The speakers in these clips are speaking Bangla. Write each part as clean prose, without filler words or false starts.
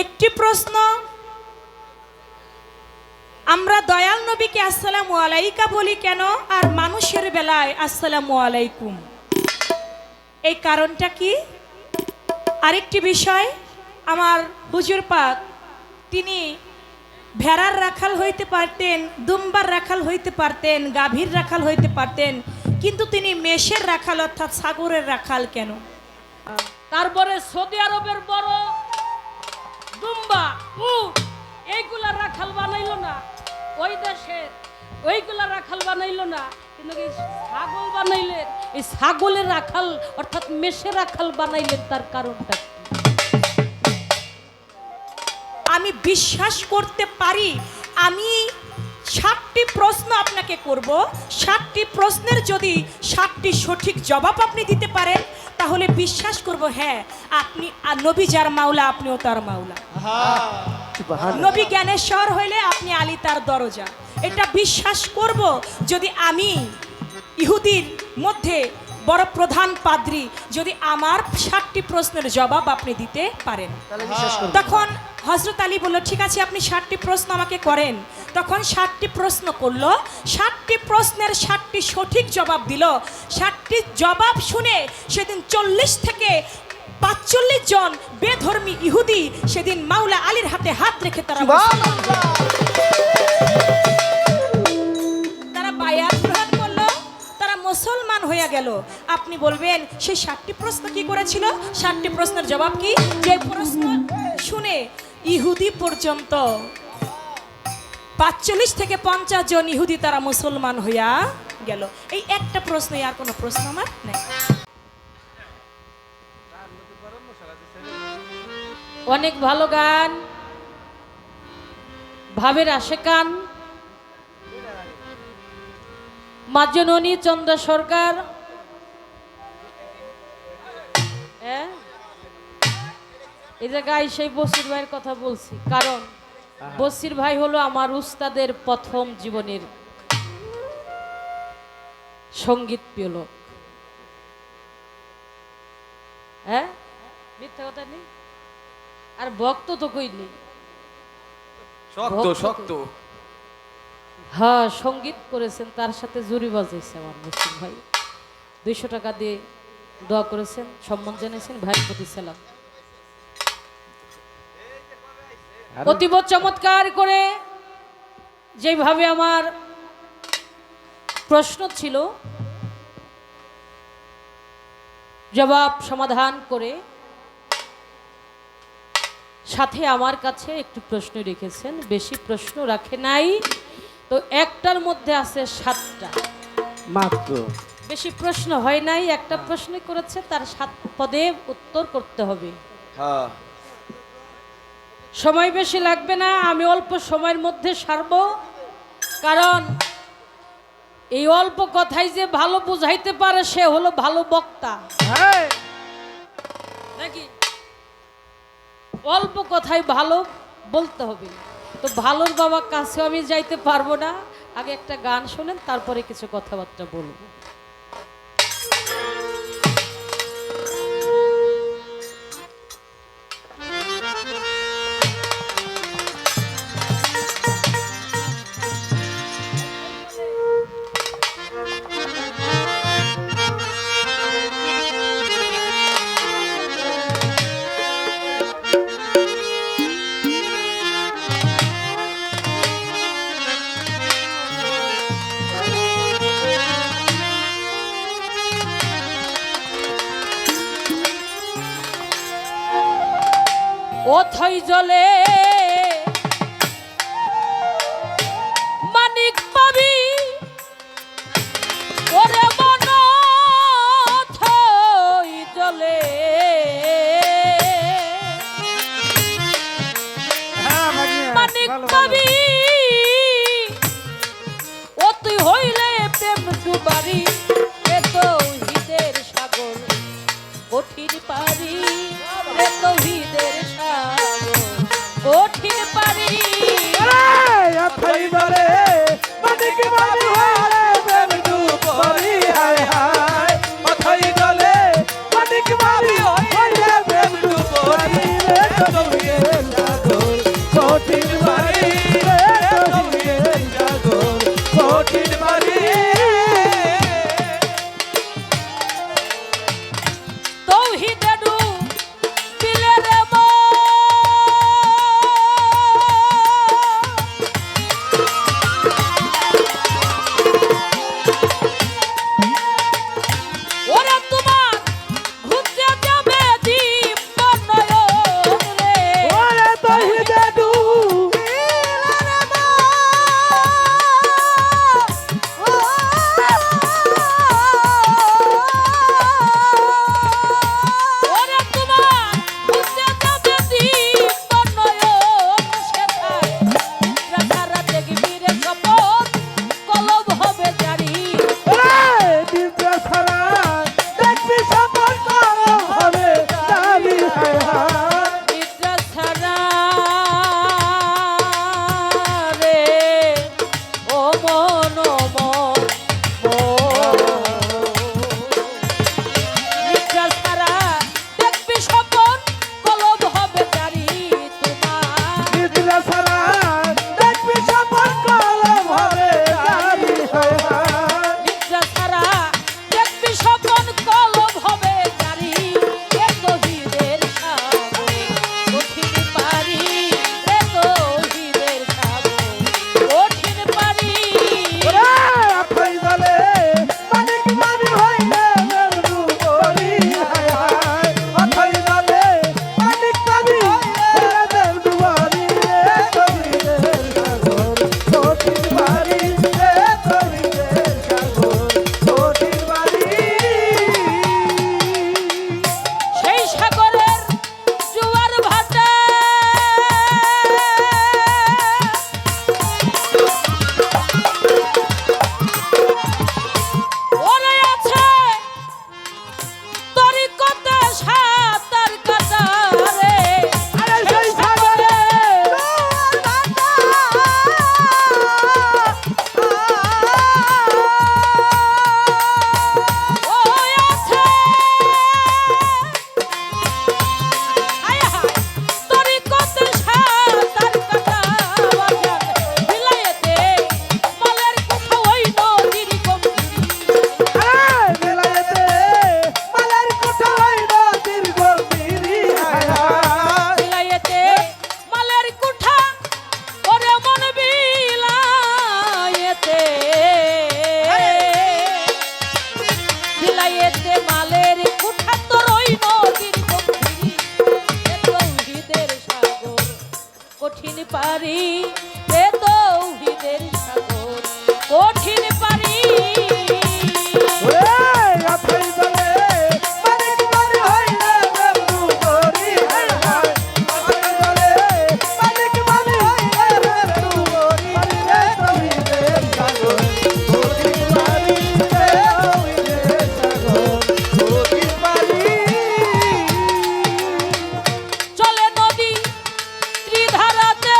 একটি প্রশ্ন, আমরা দয়াল নবীকে আসসালামু আলাইকা বলি কেন আর মানুষের বেলায় আসসালামু আলাইকুম, এই কারণটা কি? আরেকটি বিষয়, আমার হুজুর পাক তিনি ভেড়ার রাখাল হইতে পারতেন, দুম্বার রাখাল হইতে পারতেন, গাভীর রাখাল হইতে পারতেন, কিন্তু তিনি মেষের রাখাল অর্থাৎ সাগরের রাখাল কেন? তারপরে সৌদি আরবের বড় দুম্বা এইগুলা রাখাল বানাইলো না, ওই দেশে ওইগুলা রাখাল বানাইলো না, কিন্তু এই ছাগল বানাইলেন। এই ছাগলের রাখাল অর্থাৎ মেষের রাখাল বানাইলেন, তার কারণটা কি? আমি বিশ্বাস করতে পারি, আমি 7টি প্রশ্ন আপনাকে করব, 7টি প্রশ্নের যদি 7টি সঠিক জবাব আপনি দিতে পারেন তাহলে বিশ্বাস করব হ্যাঁ আপনি নবী যার মাওলা আপনিও তার মাওলা। নবী জ্ঞানেশ্বর হইলে আপনি আলী তার দরজা, এটা বিশ্বাস করব যদি আমি ইহুদির মধ্যে বড় প্রধান পাদ্রী, যদি আমার 7টি প্রশ্নের জবাব আপনি দিতে পারেন। তখন হযরত আলী বলল ঠিক আছে আপনি 7টি প্রশ্ন আমাকে করেন। তখন 7টি প্রশ্ন করলো, 7টি প্রশ্নের 7টি সঠিক জবাব দিল। 7টি জবাব শুনে সেদিন 40 থেকে 45 জন বেধর্মী ইহুদি সেদিন মাওলা আলীর হাতে হাত রেখে তারা বায়াত গ্রহণ করলো, তারা মুসলমান হয়ে গেল। আপনি বলবেন সেই 7টি প্রশ্ন কি করেছিল? 7টি প্রশ্নের জবাব কি? যে প্রশ্ন শুনে ইহুদি পর্যন্ত 45 থেকে 50 জন ইহুদি তারা মুসলমান হইয়া গেল। এই একটা প্রশ্ন, আর কোনো প্রশ্ন আমার নাই। অনেক ভালো গান, ভাবের আশেকান মাজননী চন্দ্র সরকার, এই জায়গায় সেই বসির ভাইয়ের কথা বলছি, কারণ বসির ভাই হলো আমার উস্তাদের প্রথম জীবনের সঙ্গীত প্রিয় লোক। হ্যাঁ, মিথ্যা কথা নেই, আর ভক্ত তো কই নেই, শক্ত শক্ত। হ্যাঁ, সঙ্গীত করেছেন, তার সাথে জুরি বাজাইছে আমার বসির ভাই। 200 টাকা দিয়ে দোয়া করেছেন, সম্মান জানিয়েছেন, ভাইয়ের প্রতি সালাম। অতীব চমৎকার করে যেভাবে আমার প্রশ্ন ছিল জবাব সমাধান করে সাথে আমার কাছে একটু প্রশ্ন রেখেছেন, বেশি প্রশ্ন রাখে নাই, তো একটার মধ্যে আছে 7টা মাত্র, বেশি প্রশ্ন হয় নাই, একটা প্রশ্ন করেছে, তার 7 পদে উত্তর করতে হবে। হ্যাঁ সময় বেশি লাগবে না, আমি অল্প সময়ের মধ্যে সারব, কারণ এই অল্প কথাই যে ভালো বুঝাইতে পারে সে হলো ভালো বক্তা। নাকি অল্প কথাই ভালো বলতে হবে, তো ভালোর বাবার কাছেও আমি যাইতে পারবো না। আগে একটা গান শোনেন, তারপরে কিছু কথাবার্তা বলবো। অথই জলে মানিক পাবি ওরে মন, অথই জলে মানিক পাবি, ও তুই হইলে প্রেম ডুবারি, এ তো হৃদের সাগর কঠিন পারি, এ তো হৃদের সাগর কঠিন পারি। মানিক কঠিন পারি রে তৌহিদের সাগর কঠিন পারি চলে নদী ত্রিধারাতে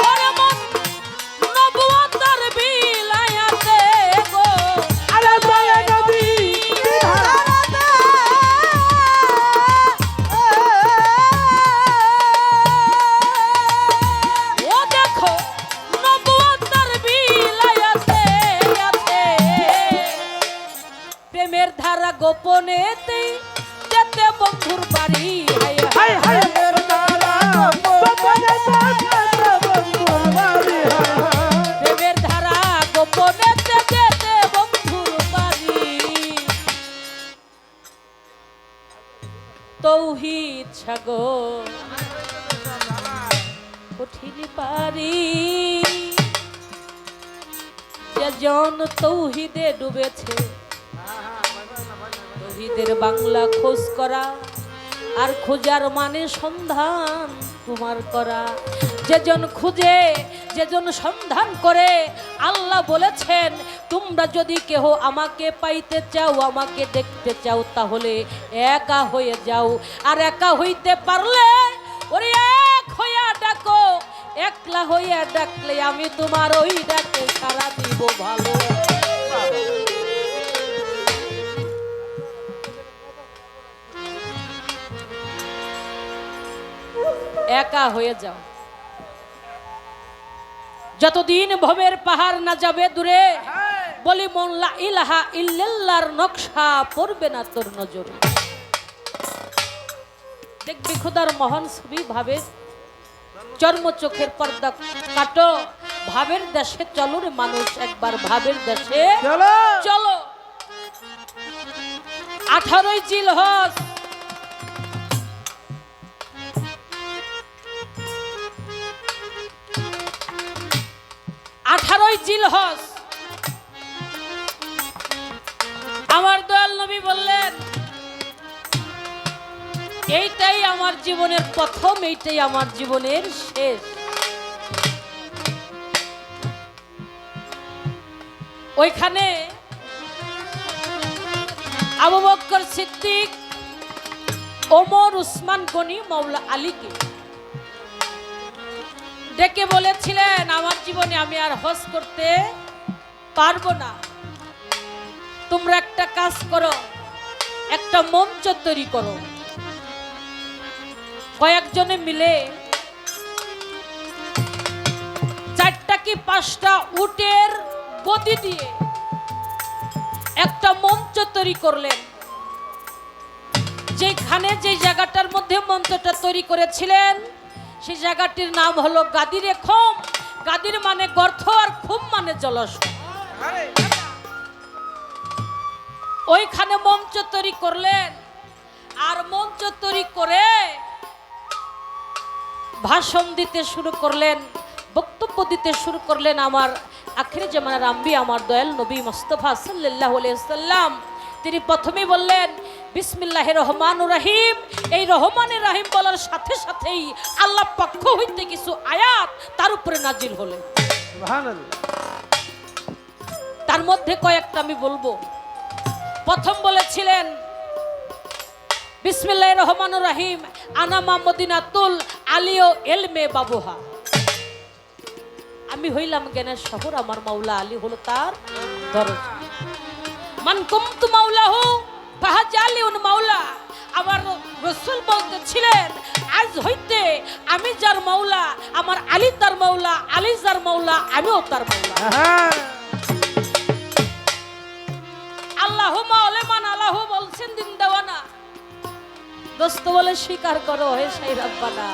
ওরে মন নবুয়তের বিলায়াতে গো আরে চলে নদী ধারাতে ও দেখো নবুয়তের বিলায়াতে আছে প্রেমের ধারা গোপনেতে যেতে বন্ধুর বাড়ি হায় হায় হায় হায় মের তারা গোপনে থাকে বন্ধুর বাড়ি হায় হায় প্রেমের ধারা গোপনেতে যেতে বন্ধুর বাড়ি তৌহিদ সাগর কঠিন পারি যেজন তৌহিদে ডুবেছে তৌহিদের বাংলা খোঁজ করা আর খোঁজার মানে সন্ধান তোমার করা যেজন খুঁজে যেজন সন্ধান করে আল্লাহ বলেছেন তোমরা যদি কেহ আমাকে পাইতে চাও আমাকে দেখতে চাও তাহলে একা হয়ে যাও আর একা হইতে পারলে ওরে এক হইয়া ডাকো একলা হইয়া ডাকলে আমি তোমার ওই ডাকে সাড়া দিব ভালো একা হয়ে যাও যতদিন ভবের পাহাড় না যাবে দূরে বলি মন লা ইলাহা ইল্লাল্লাহর নকশা পড়বে না তোর নজরে দেখবি খোদার মহান ছবি ভাবে চর্ম চোখের পর্দা কাটো ভাবের দেশে চলো রে মানুষ একবার ভাবের দেশে চলো চলো 18ই জিলহজ আমার দয়াল নবী বললেন এইটাই আমার জীবনের প্রথম এইটাই আমার জীবনের শেষ ওইখানে আবু বকর সিদ্দিক ওমর উসমান গনি মাওলা আলীকে ডেকে বলেছিলেন আমার জীবনে আমি আর হজ করতে পারবো না তোমরা একটা কাজ করো একটা মঞ্চ তৈরি করো কয়েকজনে মিলে 4টা কি 5টা উটের গদি দিয়ে একটা মঞ্চ তৈরি করলেন যেখানে যে জায়গাটার মধ্যে মঞ্চটা তৈরি করেছিলেন সেই জায়গাটির নাম হলো গাদিরে খুম গাদির মানে গর্ত আর খুম মানে জলাশয় ওইখানে মঞ্চ তৈরি করলেন আর মঞ্চ তৈরি করে ভাষণ দিতে শুরু করলেন বক্তব্য দিতে শুরু করলেন আমার আখিরে জামানার আম্বি আমার দয়াল নবী মুস্তাফা সাল্লাল্লাহু আলাইহি ওয়াসাল্লাম তিনি প্রথমেই বললেন বিসমিল্লাহির রহমানির রহিম এই রহমানির রহিম বলার সাথে সাথেই আল্লাহ পক্ষ হইতে কিছু আয়াত তার উপরে নাজিল হলেন সুবহানাল্লাহ তার মধ্যে কয়েকটা আমি বলবো প্রথম বলেছিলেন বিসমিল্লাহির রহমানির রহিম আনা মদিনাতুল আলিও এলমে বাবুহা আমি হইলাম জ্ঞানের শহর আমার মাওলা আলী হলো তার দরজা মান কুমতু মাওলাহু ফাহাজালিউন মাওলা আমার রাসূল বলতেছিলেন আজ হইতে আমি যার মাওলা আমার আলী তার মাওলা আলী যার মাওলা আমিও তার মাওলা আল্লাহু মাওলামান আল্লাহু বলছেন দিন দেওয়ানা দোস্ত বলে স্বীকার করো হে সেই রব্বানা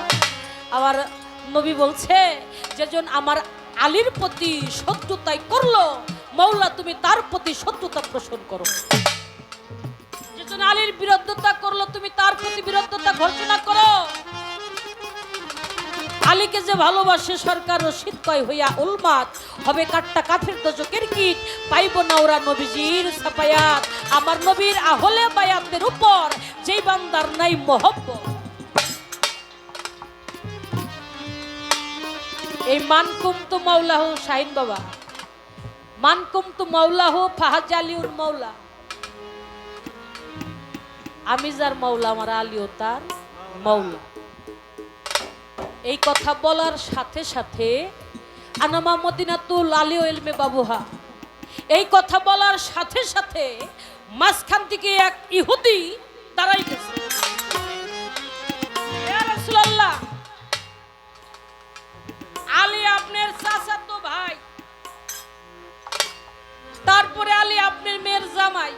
আমার নবী বলছে যেজন আমার আলীর প্রতি শত্রুতাই করলো মৌলা তুমি তার প্রতি শত্রুতা পোষণ করো। যেজন আলীর বিরোধিতা করলো তুমি তার প্রতি বিরোধিতা ঘোষণা করো। আলীকে যে ভালোবাসে সরকার রশিদ কয় হইয়া উলমাত হবে কাট্টা কাফের দজকের কীট পাইব না ওরা নবীজির সাফায়াত। আমার নবীর আহলে বায়াতের উপর যেই বান্দার নাই মহব্বত। এই মানকুম তো মাওলাহু শাহিন বাবা, মানকুম তো মাওলাহু ফাহাজ আলিউর মাওলা। আমি যার মাওলা আমার আলীও তার মাওলা। এই কথা বলার সাথে সাথে আনামা মদিনাতুল আলী ইলমে বাবুহা, এই কথা বলার সাথে সাথে মাঝখান থেকে এক ইহুদি দাঁড়াই গেছে। ইয়া রাসূলুল্লাহ, আলী আপনার চাচাতো ভাই, তারপরে আলী আপনার মেয়ের জামাই,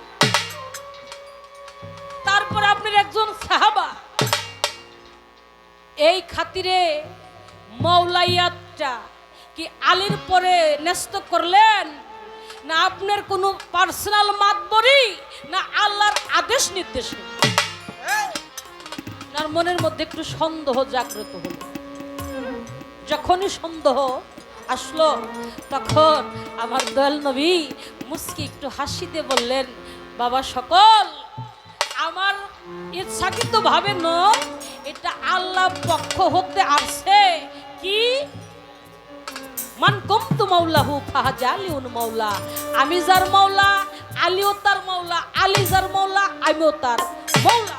তারপরে আপনার একজন সাহাবা। এই খাতিরে মৌলাইয়াতটা কি আলীর পরে ন্যস্ত করলেন, না আপনার কোনো পার্সোনাল মাতবরি, না আল্লাহর আদেশ নির্দেশে? তার মনের মধ্যে একটু সন্দেহ জাগ্রত হলো। যখনই সন্দেহ আসলো তখন আমার দয়াল নবী মুস্কি একটু হাসি দিয়ে বললেন, বাবা সকল আমার ইচ্ছাকৃত ভাবে নয়, এটা আল্লাহ পক্ষ হতে আসছে। কি মান কুমতু মাওলাহু ফাহাজা আলিউন মাওলা, আমি যার মাওলা আলীও তার মাওলা, আলী যার মাওলা আমিও তার মাওলা।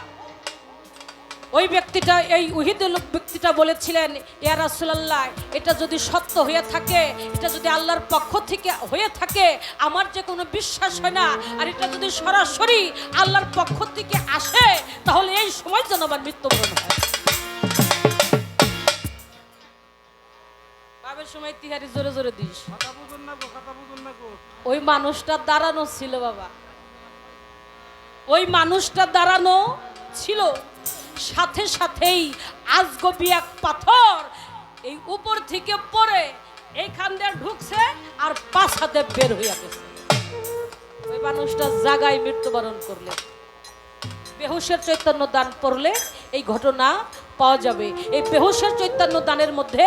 ওই ব্যক্তিটা, এই উহিদুল ব্যক্তিটা বলেছিলেন, ইয়া রাসূলুল্লাহ, এটা যদি সত্য হয়ে থাকে, এটা যদি আল্লাহর পক্ষ থেকে হয়ে থাকে, আমার যে কোনো বিশ্বাস হয় না, আর এটা যদি সরাসরি আল্লাহর পক্ষ থেকে আসে, তাহলে এই সময় যেন আমার মৃত্যুবরণ হয়। বাবার সময় তিহারি জোরে জোরে দিস। ওই মানুষটা দাঁড়ানো ছিল বাবা, ওই মানুষটা দাঁড়ানো ছিল, সাথে সাথেই আজগবি এক পাথর এই উপর থেকে পড়ে এইখান দিয়ে ঢুকছে আর পাছাতে বের হইয়া গেছে। ওই মানুষটা জায়গায় মৃত্যুবরণ করলে। বেহুশের চৈতন্য দান পড়লে এই ঘটনা পাওয়া যাবে। এই বেহুশের চৈতন্য দানের মধ্যে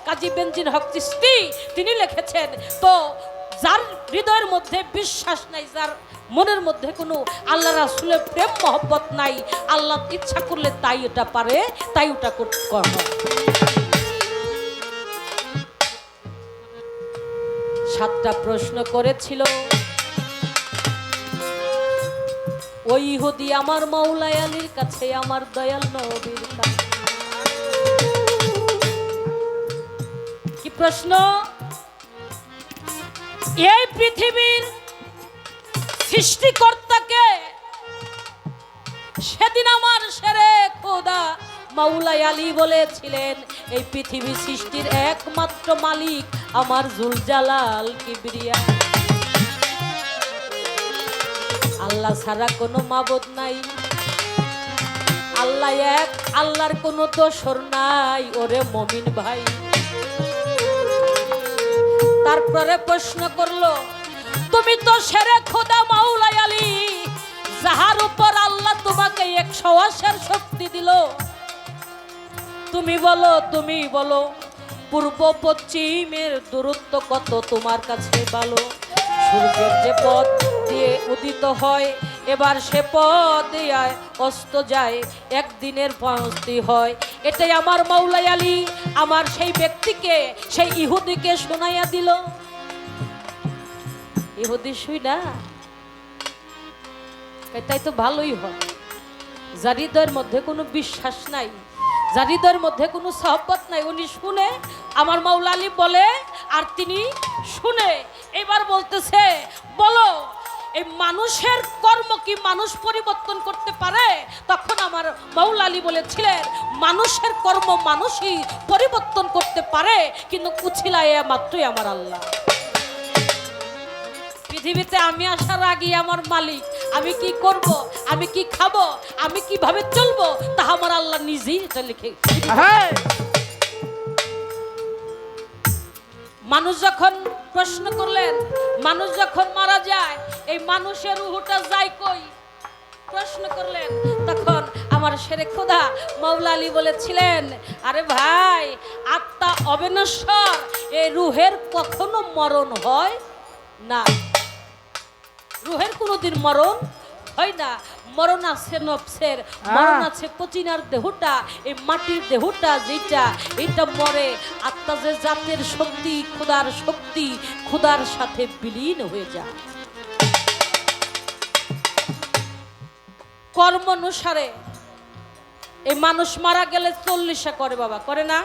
কাজী বেনজির হক চিশতি তিনি লিখেছেন, তো যার হৃদয়ের মধ্যে বিশ্বাস নাই, যার মনের মধ্যে কোনো আল্লাহ রাসূলের প্রেম মহব্বত নাই, আল্লাহ ইচ্ছা করলে তাই এটা পারে, তাই ওটা করতে। 7টা প্রশ্ন করেছিল ওই ইহুদি আমার মাওলা আলীর কাছে, আমার দয়াল নবীর কাছে। কি প্রশ্ন? এই পৃথিবীর সৃষ্টিকর্তাকে সেদিন আমার শেরে খোদা মাওলা আলী বলেছিলেন, এই পৃথিবী সৃষ্টির একমাত্র মালিক আমার জুলজালাল কিবরিয়া। আল্লাহ ছাড়া কোনো মাবুদ নাই, আল্লাহ এক, আল্লাহর কোনো দোসর নাই ওরে মমিন ভাই। তারপরে প্রশ্ন করলো, তুমি তো শেরে খোদা মাওলা আলী, যাহার উপর আল্লাহ তোমাকে 180 শক্তি দিল, তুমি বলো পূর্ব পশ্চিমের দূরত্ব কত তোমার কাছে ভালো? সূর্যের যে পথ দিয়ে উদিত হয়, এবার সে পথ দিয়ে অস্ত যায়, একদিনের পৌঁছতে হয়। এটাই আমার মাওলা আলী আমার সেই ব্যক্তিকে, সেই ইহুদিকে শোনাইয়া দিল। ইহুদি শুইনা তাই তো ভালোই হয়। যার হৃদয়ের মধ্যে কোনো বিশ্বাস নাই, যার হৃদয়ের মধ্যে কোনো সাহবত নাই, উনি শুনে, আমার মাওলা আলী বলে আর তিনি শুনে। এবার বলতেছে, বলো এই মানুষের কর্ম কি মানুষ পরিবর্তন করতে পারে? তখন আমার মাওলা আলী বলেছিলেন, মানুষের কর্ম মানুষই পরিবর্তন করতে পারে, কিন্তু কুছিলায় মাত্রই আমার আল্লাহ। পৃথিবীতে আমি আসার আগে আমার মালিক, আমি কি করব, আমি কি খাবো, আমি কিভাবে চলবো, তা আমার আল্লাহ নিজেই এটা লিখে। মানুষ যখন প্রশ্ন করলেন মানুষ যখন মারা যায় এই মানুষের রুহটা যায় কই? প্রশ্ন করলেন। তখন আমার শেরে খোদা মাওলা আলী বলেছিলেন, আরে ভাই, আত্মা অবিনশ্বর, এই রুহের কখনো মরণ হয় না। রুহের কোনোদিন মরণ হয় না। মরণ আছে নফসের, মরণ আছে কচিনার দেহটা, এই মাটির দেহটা যেটা, এটা মরে। আত্মা যে জাতের শক্তি, খোদার সাথে বিলীন হয়ে যায়। কর্ম অনুসারে এই মানুষ মারা গেলে 40 করে, বাবা করে না?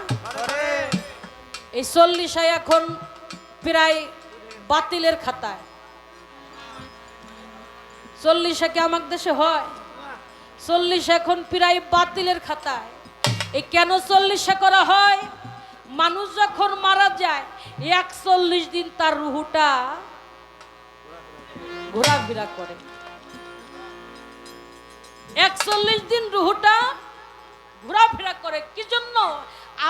এই 40 এখন প্রায় বাতিলের খাতায়। 40 কি আমার দেশে হয়? 40 এখন প্রায় বাতিলের খাতায়। এই কেন 40 করা হয়? মানুষ যখন মারা যায় 41 দিন তার রুহুটা ঘোরাফেরা করে। 41 দিন রুহুটা ঘোরাফেরা করে। কি জন্য?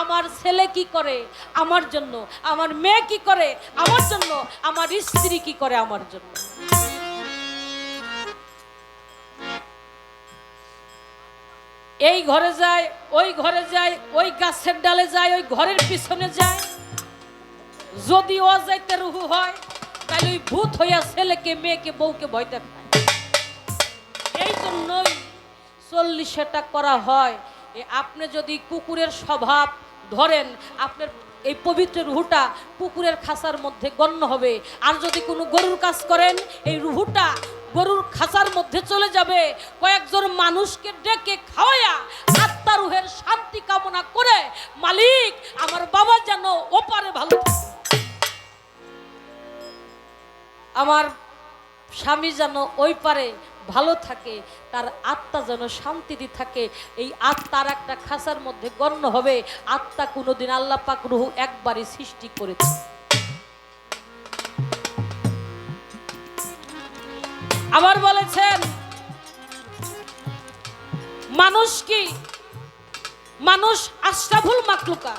আমার ছেলে কি করে আমার জন্য, আমার মেয়ে কি করে আমার জন্য, আমার স্ত্রী কি করে আমার জন্য। এই ঘরে যায়, ওই ঘরে যায়, ওই গাছের ডালে যায়, ওই ঘরের পিছনে যায়। যদি ও যাইতে রুহু হয় তাহলে ওই ভূত হইয়া ছেলেকে, মেয়েকে, বউকে ভয় দেখায়। এই জন্যই 40টা করা হয়। আপনি যদি কুকুরের স্বভাব ধরেন, আপনার এই পবিত্র রুহুটা কুকুরের খাঁচার মধ্যে গণ্য হবে। আর যদি কোনো গরুর কাজ করেন, এই রুহুটা গরুর খাঁচার মধ্যে চলে যাবে। কয়েকজন মানুষকে ডেকে খাওয়ায়া আত্মা রুহের শান্তি কামনা করে, মালিক আমার বাবা যেন ওপারে ভালো থাকে, আমার স্বামী যেন ওই পারে ভালো থাকে, তার আত্মা যেন শান্তিতে থাকে। এই আত্মার একটা খাঁচার মধ্যে গণ্য হবে। আত্মা কোনোদিন আল্লাহ পাক রুহু একবারই সৃষ্টি করেছে। আবার বলেছেন মানুষ কি? মানুষ আশরাফুল মাখলুকা,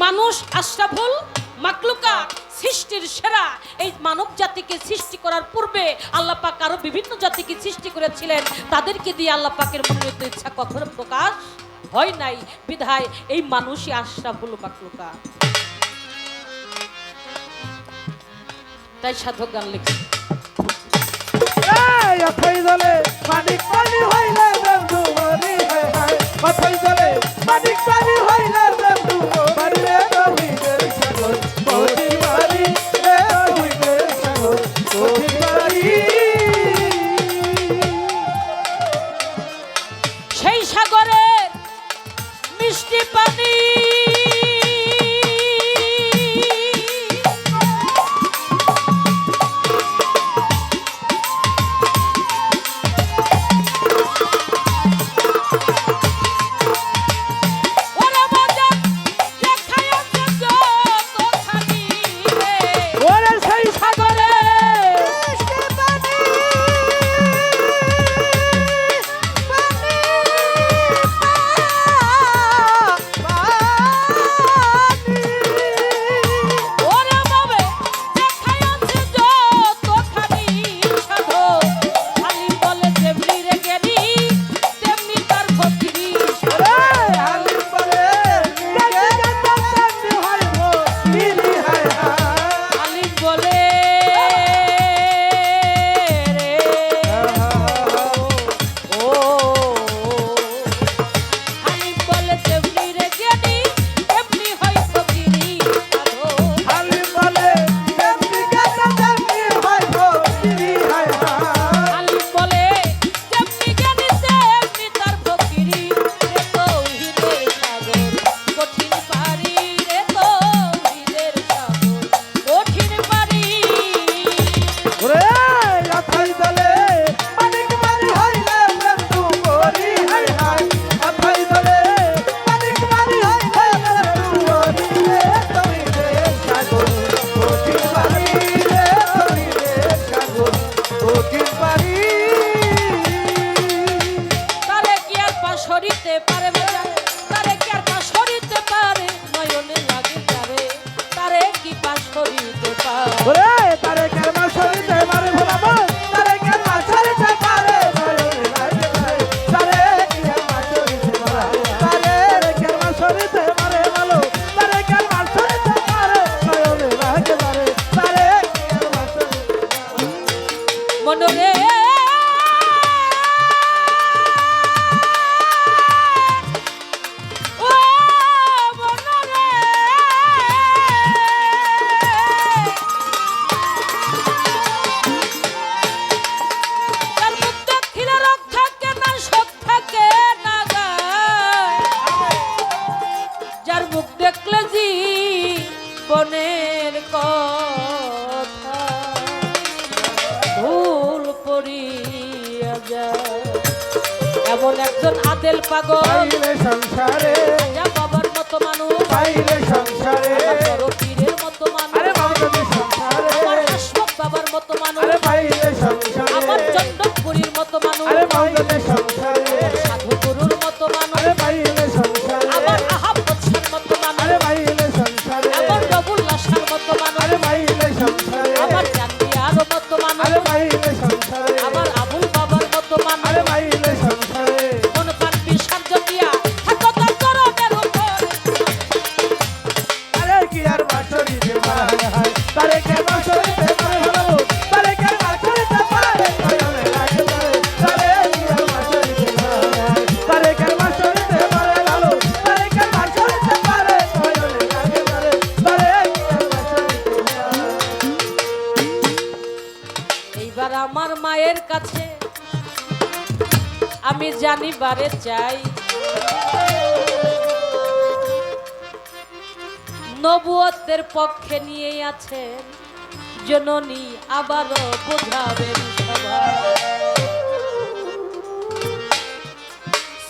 মানুষ আশরাফুল মাখলুকা, সৃষ্টির সেরা। এই মানব জাতিকে সৃষ্টি করার পূর্বে আল্লাহ পাক আরো বিভিন্ন জাতিকে সৃষ্টি করেছিলেন। তাদেরকে দিয়ে আল্লাহ পাকের মনোনীত ইচ্ছা কখনো প্রকাশ হয় নাই। বিধায় এই মানুষই আশরাফুল মাখলুকা। তাই সাধক গান লিখছে, অথই জলে মানিক পানি হইলে বন্ধু মরি হায় হায়, অথই জলে মানিক পানি হইলে বন্ধু মরি রে রহিদের সাগর মরি মারি রে রহিদের সাগর মরি মারি। সেই সাগরের মিষ্টি পানি মনরে ও মনরে তার মুখ দেখিলে রোগ থাকে না শোক থাকে না গায় যার মুখ দেখলে জি বনের কথা ভুল পড়িয়া যায় এমন একজন আদেল পাগল পাইলে সংসারে যা বাবার মতো মানুষ পাইলে সংসারে আমার বড় পীরের মতো মানুষ আরে বাবা যদি সংসারে আমার আশফাক বাবার মতো মানুষ আরে পাইলে সংসারে আমার চন্দ্রপুরীর মতো মানুষ আরে বাবা যদি সংসারে সাধু গুরুর মতো মানুষ আরে পাইলে সংসারে আমার আহাম্মদ শাহর মতো মানুষ আরে পাইলে সংসারে আমার রবুল্লাহ শাহর মতো মানুষ আরে পাইলে সংসারে আমার জানিয়ার মতো মানুষ আরে পাইলে সংসারে আমার আবুল বাবার মতো মানুষ আরে পাইলে সংসারে মন প্রাণ বিসর্জন দিয়া থাকো তার চরণের উপর আরে কি আর বাঁশরিতে পারে হায় তারে কে বাঁশরিতে পারে ভালো তারে কে বাঁশরিতে পারে নয়নে লাগে তারে তারে কি আর বাঁশরিতে পারে হায় তারে কে বাঁশরিতে পারে ভালো তারে কে বাঁশরিতে পারে নয়নে লাগে তারে তারে কি আর বাঁশরিতে পারে এইবার আমার মায়ের কাছে আমি জানিবারে চাই নবুয়তের পক্ষে নিয়ে আছেন জননী আবারও বোঝাবেন সবাই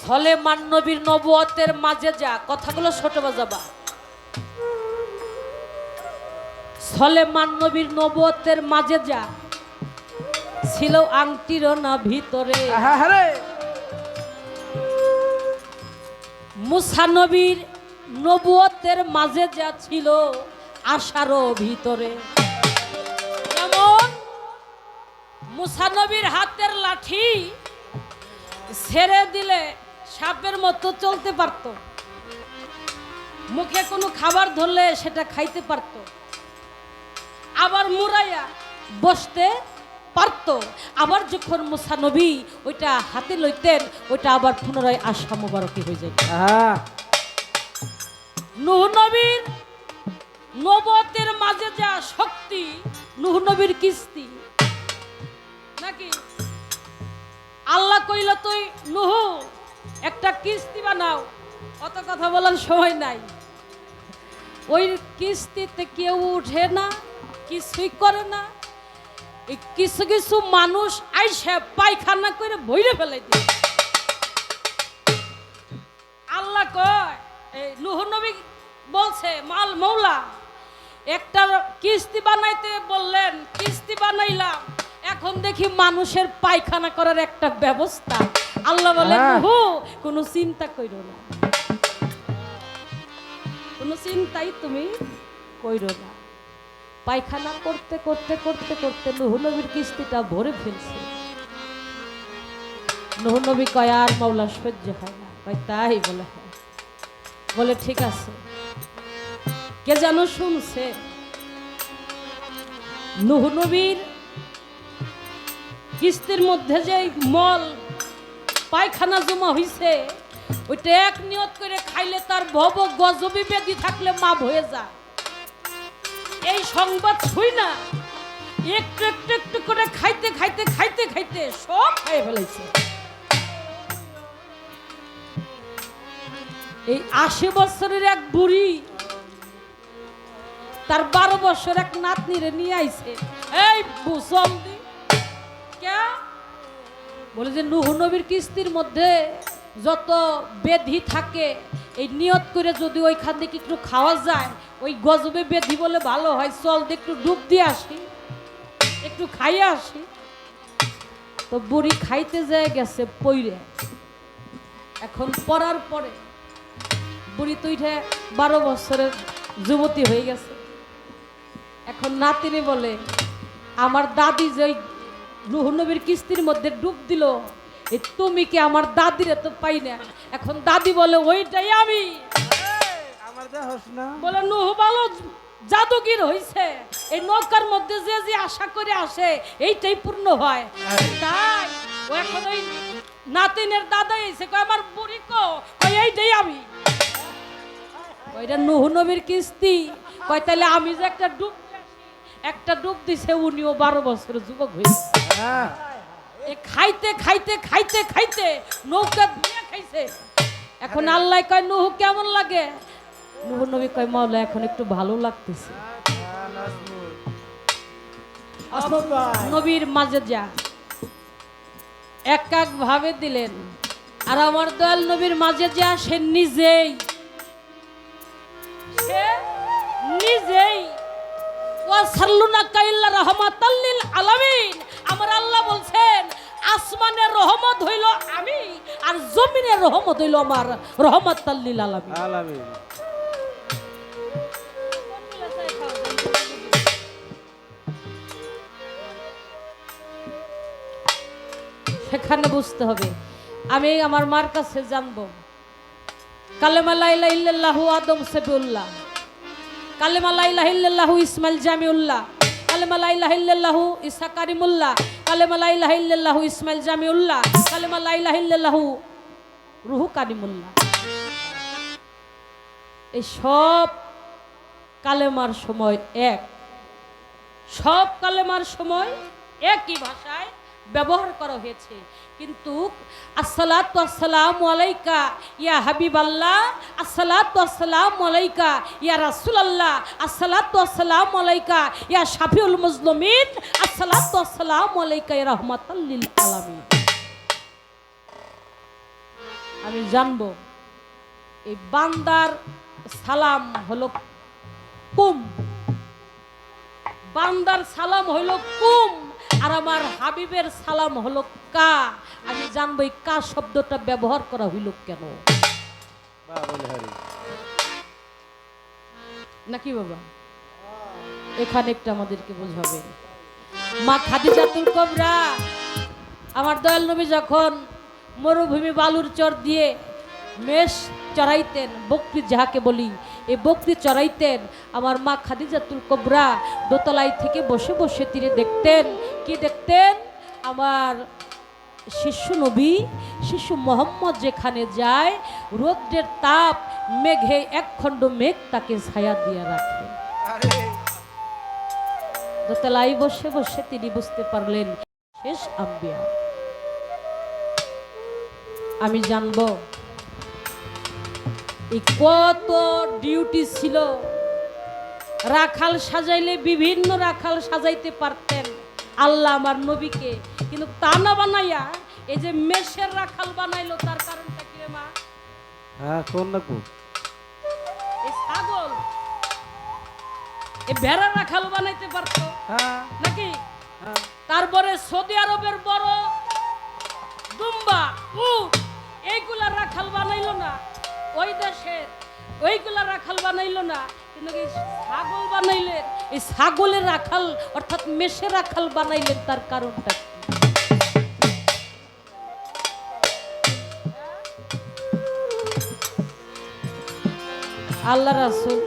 সলেমান নবীর নবুয়তের মাঝে যা কথাগুলো ছোট বাজাবা সলেমান নবীর নবুয়তের মাঝে যা ছিল আংটিরও না ভিতরে আহারে মুসা নবীর নবুয়তের মাঝে যা ছিল আশারও ভিতরে যেমন মুসা নবীর হাতের লাঠি ছেড়ে দিলে সাপের মতো চলতে পারত মুখে কোনো খাবার ধরলে সেটা খাইতে পারত আবার মুরাইয়া বসতে পারত আবার যখন মুসা নবী ওইটা হাতে লইতেন ওইটা আবার পুনরায় আশা মোবারকি হয়ে যায় নূহ নবীর নবুয়তের মাঝে যা শক্তি নূহ নবীর কিস্তি নাকি আল্লাহ কইল তুই নূহ একটা কিস্তি বানাও অত কথা বলার সময় নাই ওই কিস্তিতে কেউ উঠে না কিছুই করে না এই কিছু কিছু মানুষ আইসে পায়খানা করে ভইরে ফেলে দিয়ে আল্লাহ কয় এই নূহ নবী বলছে মাল মৌলা একটা কিস্তি বানাইতে বললেন কিস্তি বানাইলাম এখন দেখি মানুষের পায়খানা করার একটা ব্যবস্থা আল্লাহ বলে নূহ কোনো চিন্তা কইরো না কোনো চিন্তাই তুমি কইরো না পায়খানা করতে করতে করতে করতে নূহ নবীর কিস্তিটা ভরে ফেলছে নূহ নবী কয় আর মাওলা সহ্য হয় না কয় তাই বলে হ্যাঁ বলে ঠিক আছে কে যেন শুনছে নূহ নবীর কিস্তির মধ্যে যে মল পায়খানা জমা হইছে ওইটা এক নিয়ত করে খাইলে তার ভব গজবি ব্যাধি থাকলে মাপ হয়ে যায় এই সংবাদ শুই না একটু একটু একটু করে খাইতে খাইতে খাইতে খাইতে সব খাইয়ে ফেলেছে এই ৮০ বছরের এক বুড়ি তার ১২ বছর এক নাতনিরে নিয়ে আইছে এই বুসম দি কে বলে যে নূহ নবীর কিস্তির মধ্যে যত বেধি থাকে এই নিয়ত করে যদি ওইখান থেকে একটু খাওয়া যায় ওই গজবে বেধি বলে ভালো হয় চল একটু ডুব দিয়ে আসি একটু খাইয়ে আসি তো বুড়ি খাইতে যায় গেছে পইরে এখন পড়ার পরে বুড়ি তো উঠে 12 বছরের যুবতী হয়ে গেছে এখন নাতিনি বলে আমার দাদি যে নূহ নবীর কিস্তির মধ্যে ডুব দিল এই তুমি কি আমার দাদিরে তো পাই না এখন দাদি বলে ওইটাই আমি আমার দেহস না বলে নূহ ভালো জাদুগির হইছে। এই নৌকার মধ্যে যে যে আশা করে আসে এইটাই পূর্ণ হয়। তাই ও এখন ওই নাতিনের দাদা এসে কয় আমার বুড়ি কো, কই এইটাই আমি। ওইটা নুহ নবীর কিস্তি। কয় তাহলে আমি যে একটা ডুব দিয়ে আসি, একটা ডুব দিছে উনিও 12 বছরের যুবক হয়েছে। হ্যাঁ এ খাইতে খাইতে খাইতে খাইতে নৌকা ধুয়ে খাইছে। এখন আল্লাহ কয় নুহ কেমন লাগে? নুহ নবী কয় মাওলা এখন একটু ভালো লাগতেছে। নবীর মাঝে যা এক এক ভাবে দিলেন। আর আমার দয়াল নবীর মাঝে যা সে নিজেই ওয়াসাল্লুনা কাইল্লা রাহমাতাল লিল আলামিন। আমার আল্লাহ বলছেন আসমানের রহমত হইল আমি, আর জমিনের রহমত হইল আমার রহমাতাল লিল আলামিন। আলামিন। সেখানে বুঝতে হবে। আমি আমার মার কাছে জানবো কালেমা লা ইলাহা ইল্লাল্লাহু আদম সবিউল্লাহ, কালেমা লা ইলাহা ইল্লাল্লাহু ইসমাইল জামিউল্লাহ, কালেমা লা ইলাহা ইল্লাল্লাহু ঈসা কারিমুল্লাহ, কালেমা লা ইলাহা ইল্লাল্লাহু ইসমাইল জামিউল্লাহ, কালেমা লা ইলাহা ইল্লাল্লাহু রূহু কারিমুল্লাহ। এই সব কালেমার সময় এক, সব কালেমার সময় একই ভাষায় ব্যবহার করা হয়েছে। কিন্তু আসসালাতু আসসালামু আলাইকা ইয়া হাবিবাল্লাহ, আসসালাতু আসসালামু আলাইকা ইয়া রাসূলুল্লাহ, আসসালাতু আসসালামু আলাইকা ইয়া শাফিউল মুজলিমিন, আসসালাতু আসসালামু আলাইকা ইয়া রাহমাতাল লিল আলামিন। আমি জানবো এই বান্দার সালাম হলো কুম, বান্দার সালাম হলো কুম, আর আমার হাবিবের সালাম হলো কা। আমি জানবো এই কা শব্দটা ব্যবহার করা হইল কেন, নাকি বাবা? এখানে একটা আমাদেরকে বোঝাবে। মা খাদিজাতুল কুবরা আমার দয়াল নবী যখন মরুভূমি বালুর চর দিয়ে মেষ চড়াইতেন, বকরি যাহাকে বলি, এই বকরি চড়াইতেন, আমার মা খাদিজাতুল কুবরা দোতলায় থেকে বসে বসে তিনি দেখতেন। কি দেখতেন? আমার শিশু নবী, শিশু মোহাম্মদ যেখানে যায় রৌদ্রের তাপ মেঘে একখণ্ড মেঘ তাকে ছায়া দিয়ে রাখে। দোতলায় বসে বসে তিনি বুঝতে পারলেন শেষ আম্বিয়া। আমি জানবো এই কত ডিউটি ছিল। রাখাল সাজাইলে বিভিন্ন রাখাল সাজাইতে পারতেন আল্লাহ আমার নবীকে, কিন্তু তা না বানাইয়া এই যে মেষের রাখাল বানাইলো, তার কারণটা কি রে মা? হ্যাঁ কোন না কোন এই ছাগল, এই ভেড়া রাখাল বানাইতে পারতো হ্যাঁ নাকি? তারপরে সৌদি আরবের বড় দুম্বা, উট, এইগুলা রাখাল বানাইলো না। ওই দেশের ওইগুলা রাখাল বানাইলো না, কিন্তু এই ছাগল বানাইলেন। এই ছাগলের রাখাল অর্থাৎ মেষের রাখাল বানাইলেন, তার কারণটা কি? আল্লাহ রাসূল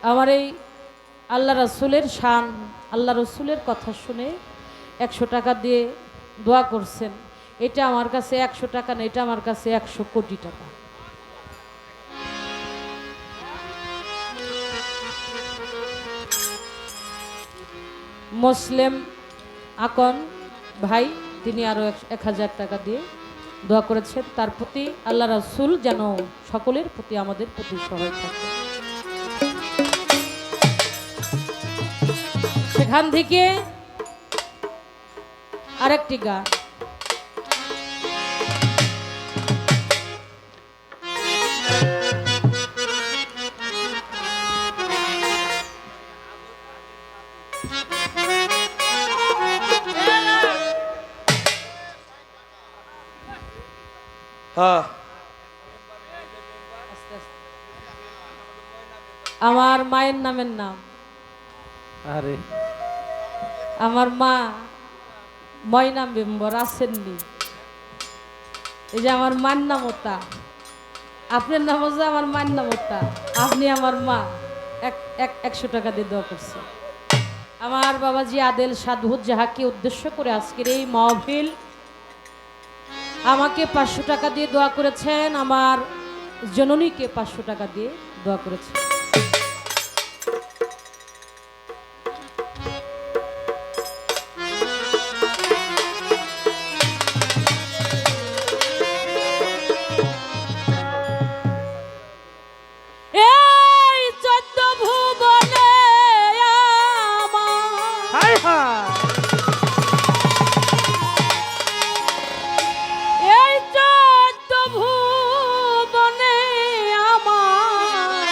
আমার এই আল্লাহ রাসূলের শান, আল্লাহ রাসূলের কথা শুনে 100 টাকা দিয়ে দোয়া করছেন। এটা আমার কাছে 100 টাকা না, এটা আমার কাছে 100 কোটি টাকা। মুসলিম আকন ভাই তিনি আরো 1000 টাকা দিয়ে দোয়া করেছেন। তার প্রতি আল্লাহ রাসূল যেন সকলের প্রতি আমাদের প্রতি সহায় থাকে। সেখান থেকে আরেকটি গান, হ্যাঁ আমার মায়ের নামের নাম। আরে আমার মা ময়না মেম্বর আসেননি, এই যে আমার মার নাম ওটা। আপনার নাম হচ্ছে আমার মার নামটা, আপনি আমার মা। 100 টাকা দিয়ে দোয়া করছে আমার বাবাজি আদেল সাধুজ্জাহাকে উদ্দেশ্য করে আজকের এই মাহফিল। আমাকে 500 টাকা দিয়ে দোয়া করেছেন, আমার জননীকে 500 টাকা দিয়ে দোয়া করেছেন। এই 14 ভুবনে আমার হায় হায় এই 14 ভুবনে আমার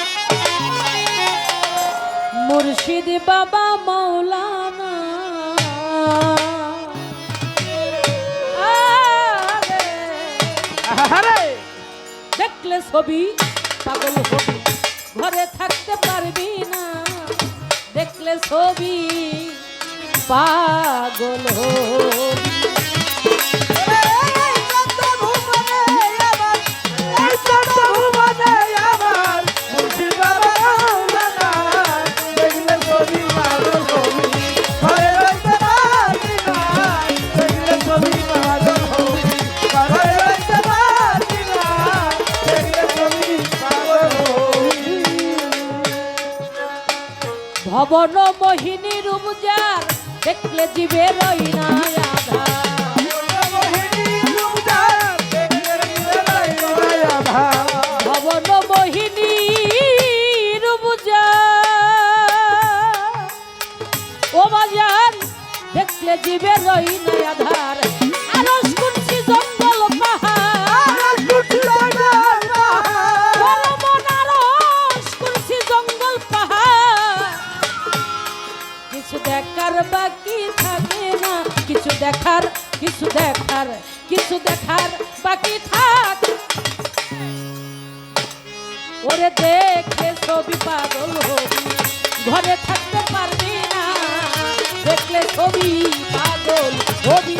মুর্শিদ বাবা মৌলানা আরে দেখলে ছবি পাগল হবি, ঘরে থাকতে পারবি না। দেখলে ছবি পাগল হবি। এই চন্দ্র ভুবনে আমার মুর্শিদ বাবা মৌলানা দেখলে ছবি পাগল হবি, ঘরে রইতে পারবি না। দেখলে ছবি পাগল হবি, ঘরে রইতে পারবি না। দেখলে ছবি পাগল হবি। ভবন মোহিনী রূপজার দেখলে জীবে রই না আধার। ভবন মোহিনী রূপজার ও বাজার দেখলে জীবে রই না আধার। আরশ কুরসি জঙ্গল পাহাড়, বড় মন আরশ কুরসি জঙ্গল পাহাড়। কিছু দেখার বাকি থাকে না, কিছু দেখার বাকি থাক। ওরে দেখলে ছবি পাগল হবি, ঘরে থাকতে পারবি না। দেখলে ছবি পাগল হবি।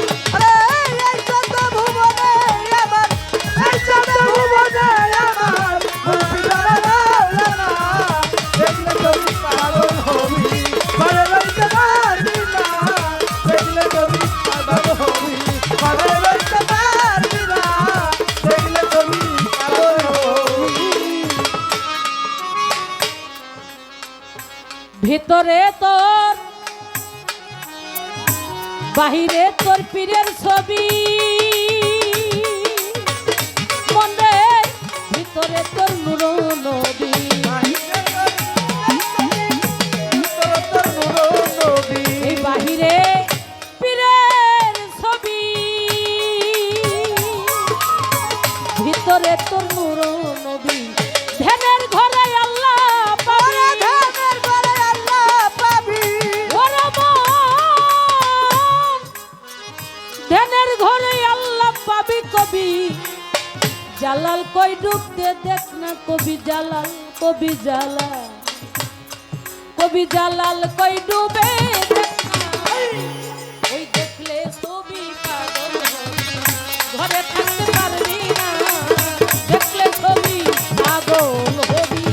ভিতরে তোর বাহিরে তোর পীরের ছবি, মনে ভিতরে তোর নূর নবী। এই বাহিরে পীরের ছবি, ভিতরে তোর নূর নবী। ধ্যানের ঘরে আল্লাহ পাবি, ওরে মন, ধ্যানের ঘরে আল্লাহ পাবি। কবি জালাল কই ডুবতে দেখ না, কবি জালাল কই ডুবে দেখ না। ওই দেখলে ছবি পাগল হবি, ঘরে থাকতে পারবি না। দেখলে ছবি পাগল হবি।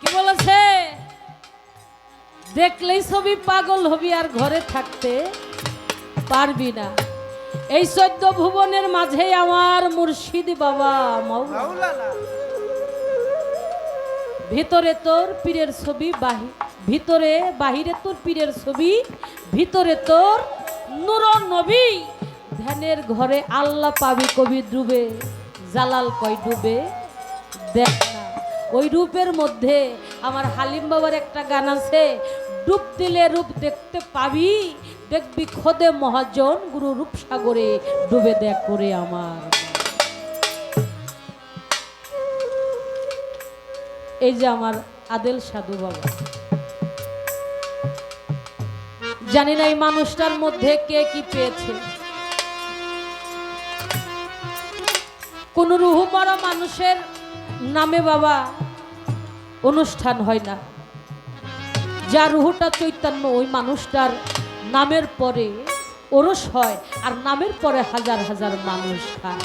কি বলেছে? দেখলেই ছবি পাগল হবি আর ঘরে থাকতে পারবি না। এই 14 ভুবনের মাঝে আমার মুর্শিদ বাবা মাওলানা। ভিতরে তোর পীরের ছবি, ভিতরে বাহিরে তোর পীরের ছবি, ভিতরে তোর নূর নবী। ধ্যানের ঘরে আল্লাহ পাবি। কবি ডুবে জালাল কই ডুবে দেখ না। ওই রূপের মধ্যে আমার হালিম বাবার একটা গান আছে, ডুব দিলে রূপ দেখতে পাবি, দেখবি খোদে মহাজন গুরু রূপসাগরে ডুবে দেখ করে আমার। এই যে আমার আদেল সাধু বাবা, জানি না এই মানুষটার মধ্যে কে কি পেয়েছে। কোন রুহু মারা মানুষের নামে বাবা অনুষ্ঠান হয় না। যার রুহুটা চৈতন্য ওই মানুষটার নামের পরে ওরস হয়, আর নামের পরে হাজার হাজার মানুষ খায়।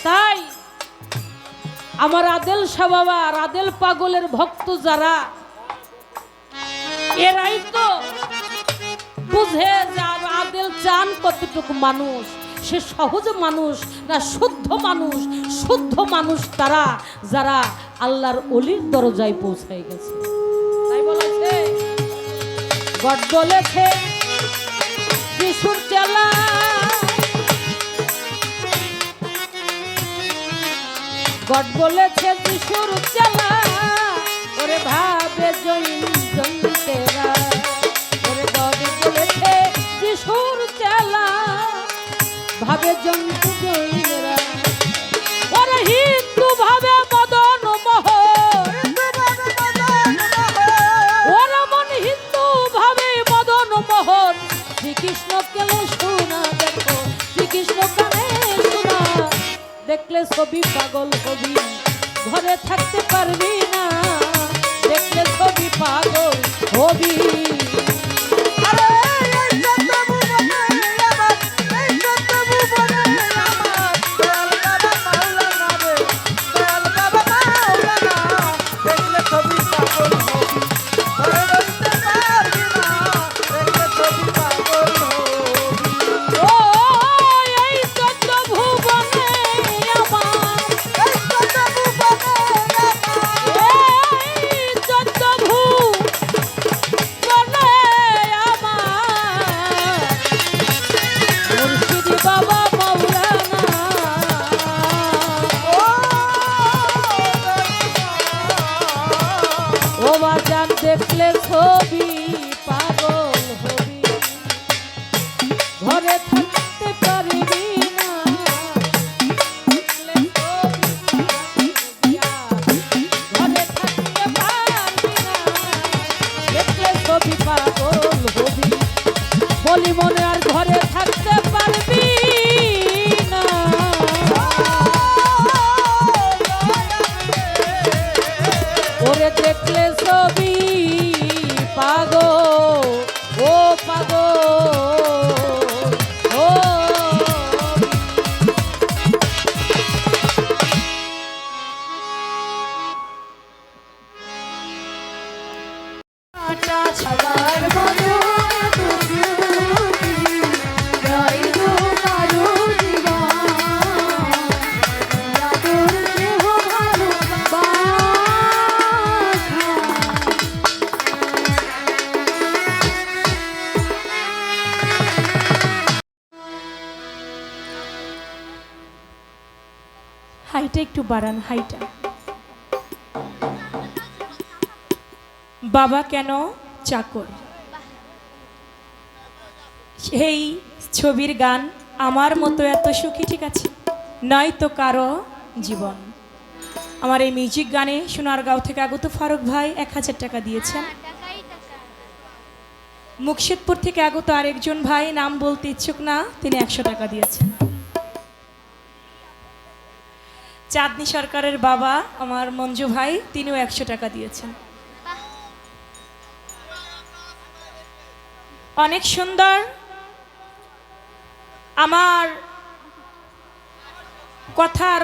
তাই আমার আদেল শাহ বাবা আর আদেল পাগলের ভক্ত যারা, এরাই তো বুঝে যে আদেল চান কতটুকু মানুষ, সে সহজ মানুষ না শুদ্ধ মানুষ। শুদ্ধ মানুষ তারা যারা আল্লাহর অলির দরজায় পৌঁছায় গেছে। তাই বলেছে, গড বলেছে যিশুর চেলা, গড বলেছে যিশুর চেলা, ওরে ভাবে জয়িতেরা, ওরে গড বলেছে যিশুর চেলা, ভাবে জন্তু জয়ীরা, ওরে হিন্দু ভাবে মদন মোহন, ওরা মন হিন্দু ভাবে মদন মোহন, শ্রীকৃষ্ণ কেলে শোনা দেখো, শ্রীকৃষ্ণ কানে শোনা, দেখলে ছবি পাগল হবি, ঘরে থাকতে পারবি না, দেখলে ছবি পাগল হবি। দেখলে ছবি পাগল হবি, ঘরে থাকতে পারবি না, দেখলে ঘরে থাকতে পারবি না, দেখলে ছবি পাগল হবি, বলি মনে আর ঘরে থাকতে পারবি না। ওরে দেখলে ছবি পাগল, ও পাগল, ও সবার মতো জয় গো কারো জীবন, তোর দেহ ভালোবাসা। হাইটা একটু বাড়ান, হাইটা। বাবা কেন চাকর, সেই ছবির গান আমার মতো এত সুখী, ঠিক আছে, নয় তো কারো জীবন। আমার এই মিউজিক গানে সোনারগাঁও থেকে আগত ফারুক ভাই 1000 টাকা দিয়েছেন। মুর্শিদপুর থেকে আগত আরেকজন ভাই, নাম বলতে ইচ্ছুক না, তিনি 100 টাকা দিয়েছেন। চাঁদনি সরকারের বাবা আমার মঞ্জু ভাই, তিনিও 100 টাকা দিয়েছেন। অনেক সুন্দর আমার কথার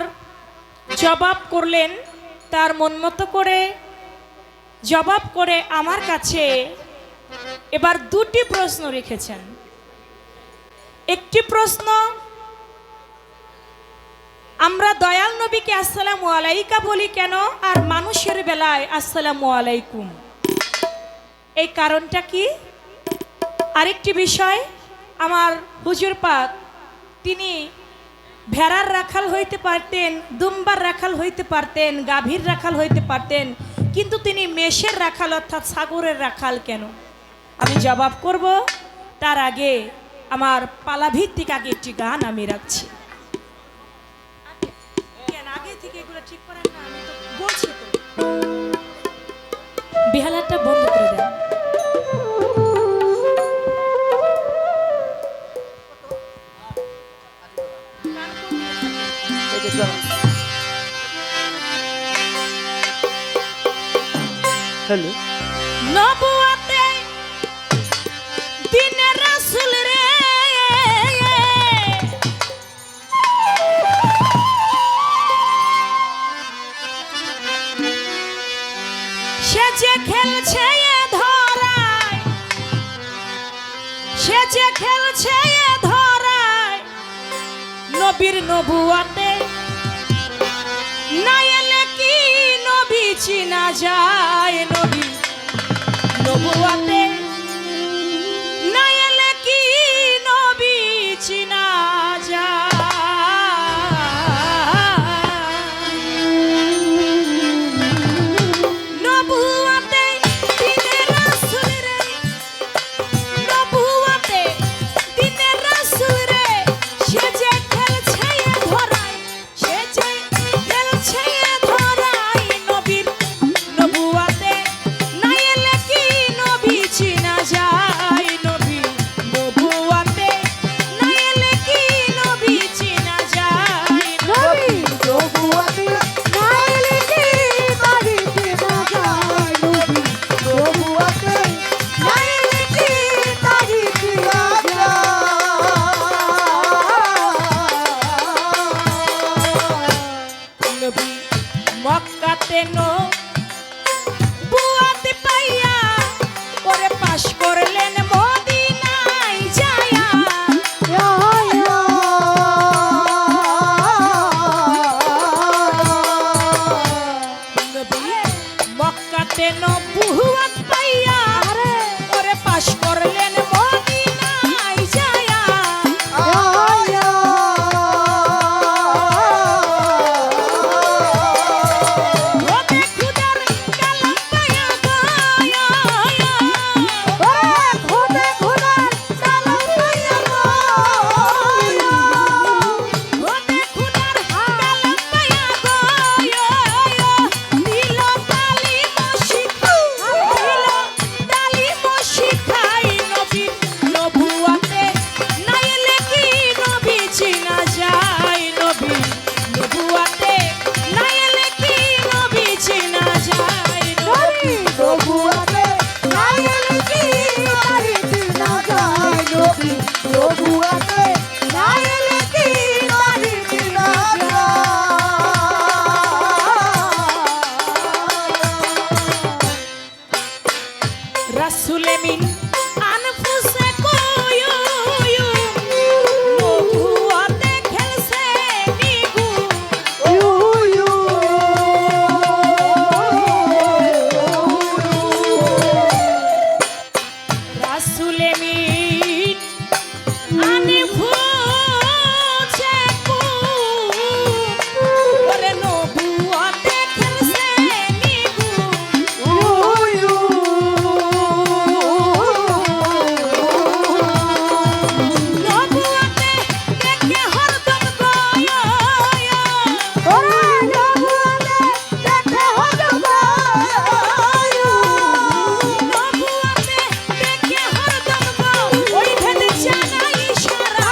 জবাব করলেন, তার মন মতো করে জবাব করে আমার কাছে এবার 2টি প্রশ্ন রেখেছেন। একটি প্রশ্ন, আমরা দয়াল নবীকে আসসালামু আলাইকা বলি কেন, আর মানুষের বেলায় আসসালামু আলাইকুম, এই কারণটা কি? আরেকটি বিষয়, আমার হুজুর পাক তিনি ভেড়ার রাখাল হইতে পারতেন, দুম্বার রাখাল হইতে পারতেন, গাভীর রাখাল হইতে পারতেন, কিন্তু তিনি মেষের রাখাল অর্থাৎ সাগরের রাখাল কেন? আমি জবাব করব, তার আগে আমার পালাভিত্তিক আগে একটি গান আমি রাখছি। আগে থেকে এগুলো ঠিক করেন না, আমি তো বলছি তো, বেহালাটা বন্ধ করে দেন। হ্যালো নবুয়াতে দিনের রাসূল রে সে যে খেলছে এ ধরায়, সে যে খেলছে এ ধরায় নবীর নবুয়াতে না এলে কি নবী চিনা যায়, নবী নবুয়াতে না এলে কি নবী চিনা যায়। নবুয়াতে দিনের রাসূল রে, নবুয়াতে দিনের রাসূল রে সে যে খেলছে এ ধরায়, সে যে খেলছে এ ধরায় নবীর নবুয়াতে না এলে কি নবী চিনা যায়, নবী নবুয়াতে না এলে কি নবী চিনা যায়। নবী নবুয়াতে না এলে কি বাড়িতে না যায়, নবী নবুয়াতে না এলে কি বাড়িতে না যায়। নবী মক্কাতে নবুয়াত পাইয়া ওরে পাশ করলেন মদিনায় যায়া। নবী মক্কাতে নবুয়াত পাইয়া ওরে পাশ করলেন মদিনায় যায়া। ওরে খুদার কালাম পাইয়া গায়া। খোদা খোদার কালাম পাইয়া ওরে খুদার কালাম পাইয়া গায়া। দিল তালিম শিখাই নবীর নবুয়াতে না এলে কি নবী চিনা যায়, নবী নবুয়াতে না এলে কি নবী চিনা যায়। নবী নবুয়াতে না এলে কি বাড়িতে না যায়, নবী নবুয়াতে না এলে কি বাড়িতে না যায়। রাসূলে মিন আনফুসাকুম নবুয়াতে খেলছে নিগুম। রাসূলে মিন আনফুসাকুম ওরে নবুয়াতে খেলছে নিগুম। নবুয়াতে দেখে হরদম গায়া। ওরে নবুয়াতে দেখে হলো নবুয়াতে দেখে হরদম গো ওই ভেদ জানাই ইশারা,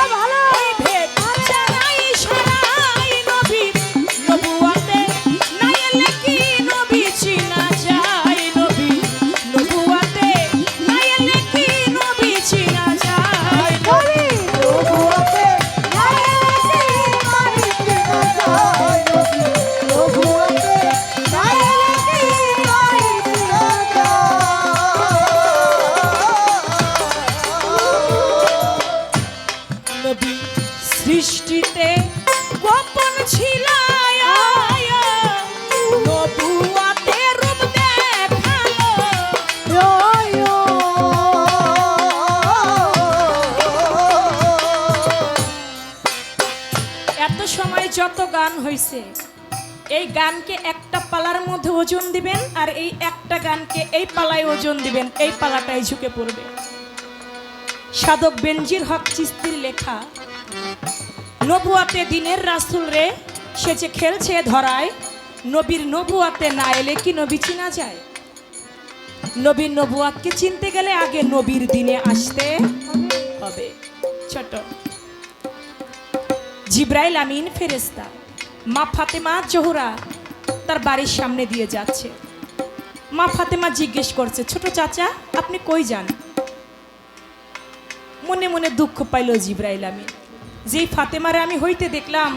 ওই ভেদ জানাই ইশারায় নবী নবুয়াতে না এলে কি নবী চিনা যায়, নবী নবুয়াতে না এলে কি নবী চিনা যায়। নবী নবুয়াতে না এলে কি বাড়িতে না যায়, নবী নবুয়াতে না এলে কি বাড়িতে না যায়। নবী সৃষ্টিতে গোপন ছিল নবুয়াতে রূপ দেখালো। এত সময় যত গান হয়েছে এই গানকে একটা পালার মধ্যে ওজন দিবেন আর এই একটা গানকে এই পালায় ওজন দিবেন, এই পালাটাই ঝুঁকে পড়বে। সাধক বেনজির হক চিস্তির লেখা নবুয়াতে দিনের রাসূল রে সে যে খেলছে ধরায় নবীর নবুয়াতে না এলে কি নবী চিনা যায়। নবীর নবুয়াতকে চিনতে গেলে আগে নবীর দিনে আসতে হবে। ছোট জিব্রাইল আমিন ফেরেশতা মা ফাতেমা জোহরা তার বাড়ির সামনে দিয়ে যাচ্ছে। মা ফাতেমা জিজ্ঞেস করছে, ছোট চাচা আপনি কই যান? মনে মনে দুঃখ পাইল জিব্রাইল আমিন, যেই ফাতেমারে আমি হইতে দেখলাম,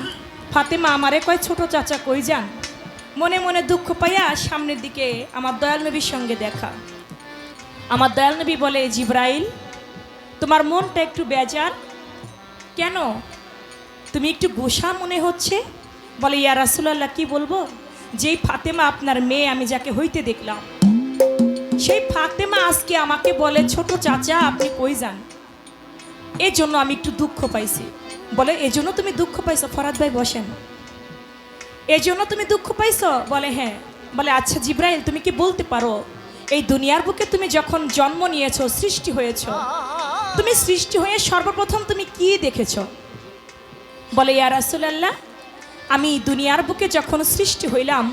ফাতেমা আমারে কয় ছোট চাচা কই যান। মনে মনে দুঃখ পাইয়া সামনের দিকে আমার দয়াল নবীর সঙ্গে দেখা। আমার দয়াল নবী বলে, জিব্রাইল তোমার মনটা একটু বেজার কেন? তুমি একটু গোসা মনে হচ্ছে। বলে, ইয়া রাসূলুল্লাহ কি বলবো, যেই ফাতেমা আপনার মেয়ে আমি যাকে হইতে দেখলাম, সেই ফাতেমা আজকে আমাকে বলে ছোট চাচা আপনি কই যান, এই জন্য আমি একটু দুঃখ পাইছি। বলে, এজন্য তুমি দুঃখ পাইছো? ফরাদ ভাই বসেন। এজন্য তুমি দুঃখ পাইছো? বলে, হ্যাঁ। বলে, আচ্ছা জিব্রাইল তুমি কি বলতে পারো, এই দুনিয়ার বুকে তুমি যখন জন্ম নিয়েছো, সৃষ্টি হয়েছো, তুমি সৃষ্টি হয়ে সর্বপ্রথম তুমি কি দেখেছো? বলে, ইয়া রাসূলুল্লাহ আমি দুনিয়ার বুকে যখন সৃষ্টি হইলাম,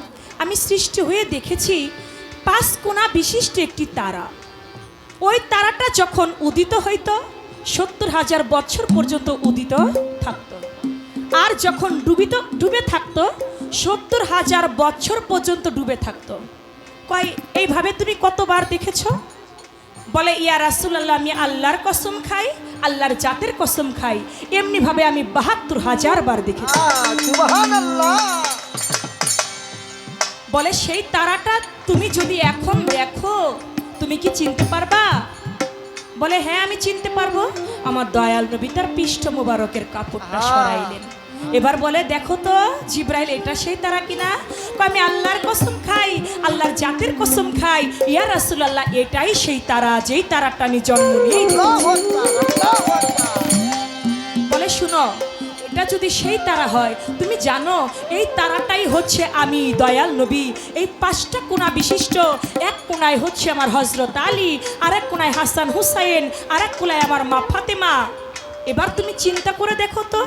আমি সৃষ্টি হয়ে দেখেছি 5 কোণা বিশিষ্ট একটি তারা। ওই তারাটা যখন উদিত হইতো 70,000 বছর পর্যন্ত উদিত থাকতো, আর যখন ডুবে থাকতো 70,000 বছর পর্যন্ত ডুবে থাকতো। কয় এইভাবে তুমি কতবার দেখেছো? বলে, ইয়া রাসূলুল্লাহ আমি আল্লাহর কসম খাই, আল্লাহর জাতের কসম খাই, এমনি ভাবে আমি 72,000 বার দেখেছি। সুবহানাল্লাহ। বলে, সেই তারাটা তুমি যদি এখন দেখো তুমি কি চিনতে পারবা? বলে, হ্যাঁ আমি চিনতে পারবো। আমার দয়াল নবী তার পৃষ্ঠ মোবারকের কাপড়টা সরাইলেন। এবার বলে, দেখো তো জিব্রাইল এটা সেই তারা কিনা? আমি আল্লাহর কসম খাই, আল্লাহর জাতের কসম খাই, ইয়া রাসূলুল্লাহ এটাই সেই তারা, যেই তারাটা আমি জন্ম নিয়েই বলে, শুনো এটা যদি সেই তারা হয়, তুমি জানো এই তারাটাই হচ্ছে আমি দয়াল নবী। এই 5টা কোণা বিশিষ্ট, এক কোণায় হচ্ছে আমার হযরত আলী, আরেক কোণায় হাসান হুসাইন, আরেক কোণায় আমার মা ফাতেমা। এবার তুমি চিন্তা করে দেখো তো,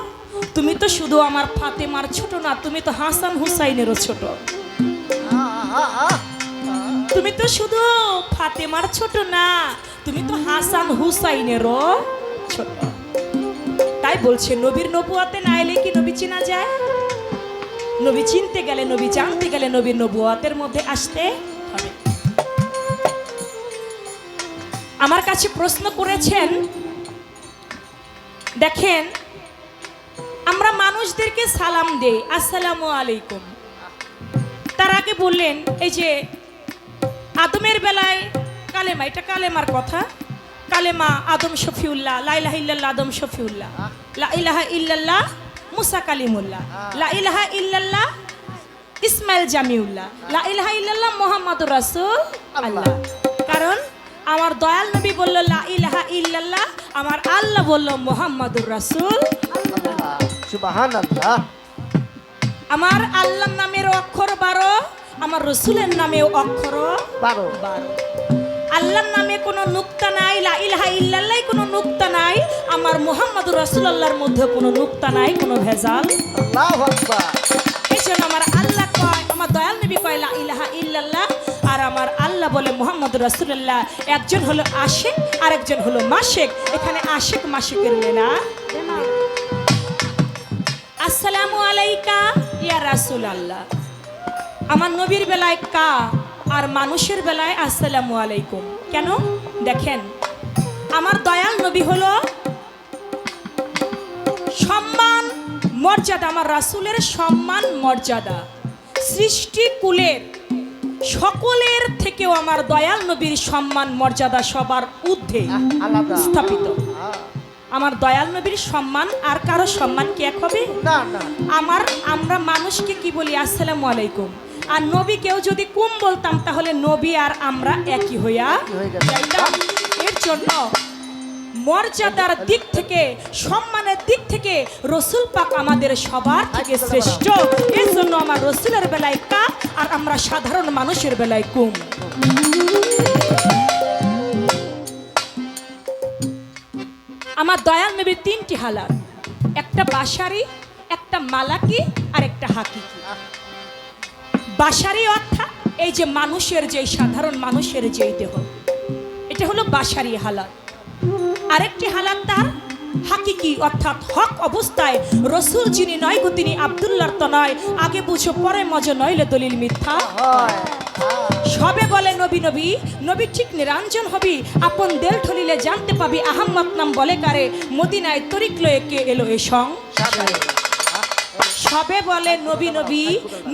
তুমি তো শুধু আমার ফাতেমার ছোট না, তুমি তো হাসান হুসাইনেরও ছোট। তুমি তো শুধু ফাতেমার ছোট না, তুমি তো হাসান হুসাইনেরও ছোট। তাই বলছে নবীর নবুয়াতে না এলে কি নবী চেনা যায়? নবী চিনতে গেলে, নবী জানতে গেলে নবীর নবুয়াতের মধ্যে আসতে হবে। আমার কাছে প্রশ্ন করেছেন, দেখেন আমরা মানুষদেরকে সালাম দেই, আসসালামু আলাইকুম। তার আগে বললেন এই যে আদমের বেলায় কালেমা, এটা কালেমার কথা, কালেমা আদম শফিউল্লাহ, লা ইলাহা ইল্লাল্লাহ আদম শফিউল্লাহ, লা ইলাহা ইল্লাল্লাহ মুসা কালিমুল্লাহ, লা ইলাহা ইল্লাল্লাহ ইসমাইল জামিউল্লাহ, লা ইলাহা ইল্লাল্লাহ মুহাম্মাদুর রাসূল আল্লাহ। কারণ আমার দয়াল নবী বলল লা ইলাহা ইল্লাল্লাহ, আমার আল্লাহ বলল মুহাম্মাদুর রাসূল আল্লাহ। সুবহানাল্লাহ। আমার আল্লাহর নামের অক্ষর 12, আমার রসুলের নামেও অক্ষর 12। আল্লাহর নামে কোনো নুক্তা নাই, লা ইলাহা ইল্লাল্লাহ কোনো নুক্তা নাই, আমার মুহাম্মাদুর রাসূলুল্লাহর মধ্যে কোনো নুক্তা নাই, কোনো ভেজাল। আল্লাহু আকবার। এজন্য আমার আল্লাহ কয়, আমার দয়াল নবী কয় লা ইলাহা ইল্লাল্লাহ, আর আমার আল্লাহ বলে মুহাম্মাদুর রাসূলুল্লাহ। একজন হলো আশিক আর একজন হলো মাশিক। এখানে আশিক মাশিকের মেলা। আসসালামু আলাইকা ইয়া রাসূলুল্লাহ। আমার নবীর বেলায় কা, আর মানুষের বেলায় আসসালামু আলাইকুম। কেন? দেখেন আমার দয়াল নবী হলো সম্মান মর্যাদা, আমার রাসূলের সম্মান মর্যাদা সৃষ্টি কুলের সকলের থেকেও আমার দয়াল নবীর সম্মান মর্যাদা সবার ঊর্ধ্বে স্থাপিত। আমার দয়াল নবীর সম্মান আর কারো সম্মান কি এক হবে? না না। আমরা মানুষকে কি বলি? আসসালামু আলাইকুম। আর নবী কেউ যদি কুম বলতাম তাহলে নবী আর আমরা একই হইয়া যাইতাম। এর জন্য মর্যাদার দিক থেকে, সম্মানের দিক থেকে রসুল পাক আমাদের সবার থেকে শ্রেষ্ঠ। এর জন্য আমার রসুলের বেলায় কা, আর আমরা সাধারণ মানুষের বেলায় কুম। আমার দয়াল নবীর 3টি হালাত, একটা বাশারি, একটা মালাকি আর একটা হাকিকি। বাশারি অর্থাৎ এই যে মানুষের, যে সাধারণ মানুষের যেই দেহ, এটা হলো বাশারি হালাত। আরেকটি হালাত তার হাকিকি অর্থাৎ হক অবস্থায় রসুল যিনি নয় গো তিনি আব্দুল্লাহর তো নয়। আগে বুঝো পরে মজা নইলে দলিল মিথ্যা। সবে বলে নবী নবী, নবী ঠিক নিরঞ্জন হবি, আপন দেল ঠলিলে জানতে পাবি আহম্মদ নাম বলে কারে, মদিনায় তরিক লয়ে কে এলো এ সং। সবে বলে নবী নবী,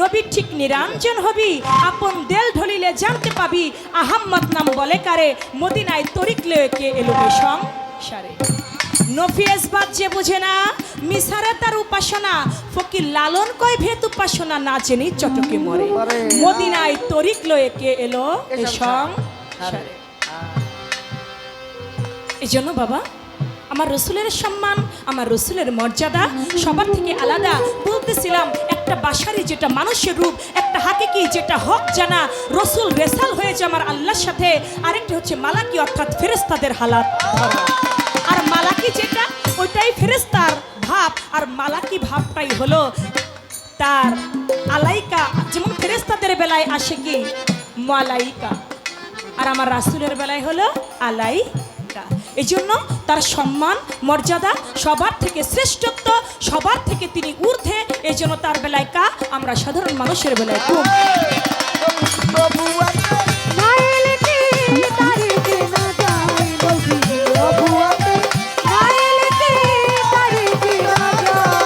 নবী ঠিক নিরঞ্জন হবি, আপন দেল ঢলিলে জানতে পাবি আহম্মদ নাম বলে কারে, মদিনায় তরিক লয়ে কে এলো এ সং সারে। নফিয়েসবাদ যে বুঝে না, মিসারে তার উপাসনা, ফকির লালন কয় ভেদ উপাসনা, না জেনি চটকে মরে, মদিনায় তরিক লয়ে কে এলো এ সংসারে। এই জন্য বাবা আমার রসুলের সম্মান, আমার রসুলের মর্যাদা সবার থেকে আলাদা। বলতেছিলাম একটা বাসারি যেটা মানুষের রূপ, একটা হাকিকি যেটা হক জানা, রসুল রেসাল হয়েছে আমার আল্লাহর সাথে, আরেকটা হচ্ছে মালাকি অর্থাৎ ফেরেশতাদের হালাত ধরা। আর মালাকি যেটা ওইটাই ফেরেশতার ভাব, আর মালাকি ভাবটাই হলো তার আলাইকা। যেমন ফেরেশতাদের বেলায় আসে কি মালাইকা, আর আমার রাসূলের বেলায় হলো আলাইকা। এই জন্য তার সম্মান মর্যাদা সবার থেকে শ্রেষ্ঠত্ব, সবার থেকে তিনি ঊর্ধ্বে। এই জন্য তার বেলায় কা, আমরা সাধারণ মানুষের বেলায় কম। না এলে কি তারিতে না যায় নবী, প্রভু আছে না এলে কি তারিতে না যায়।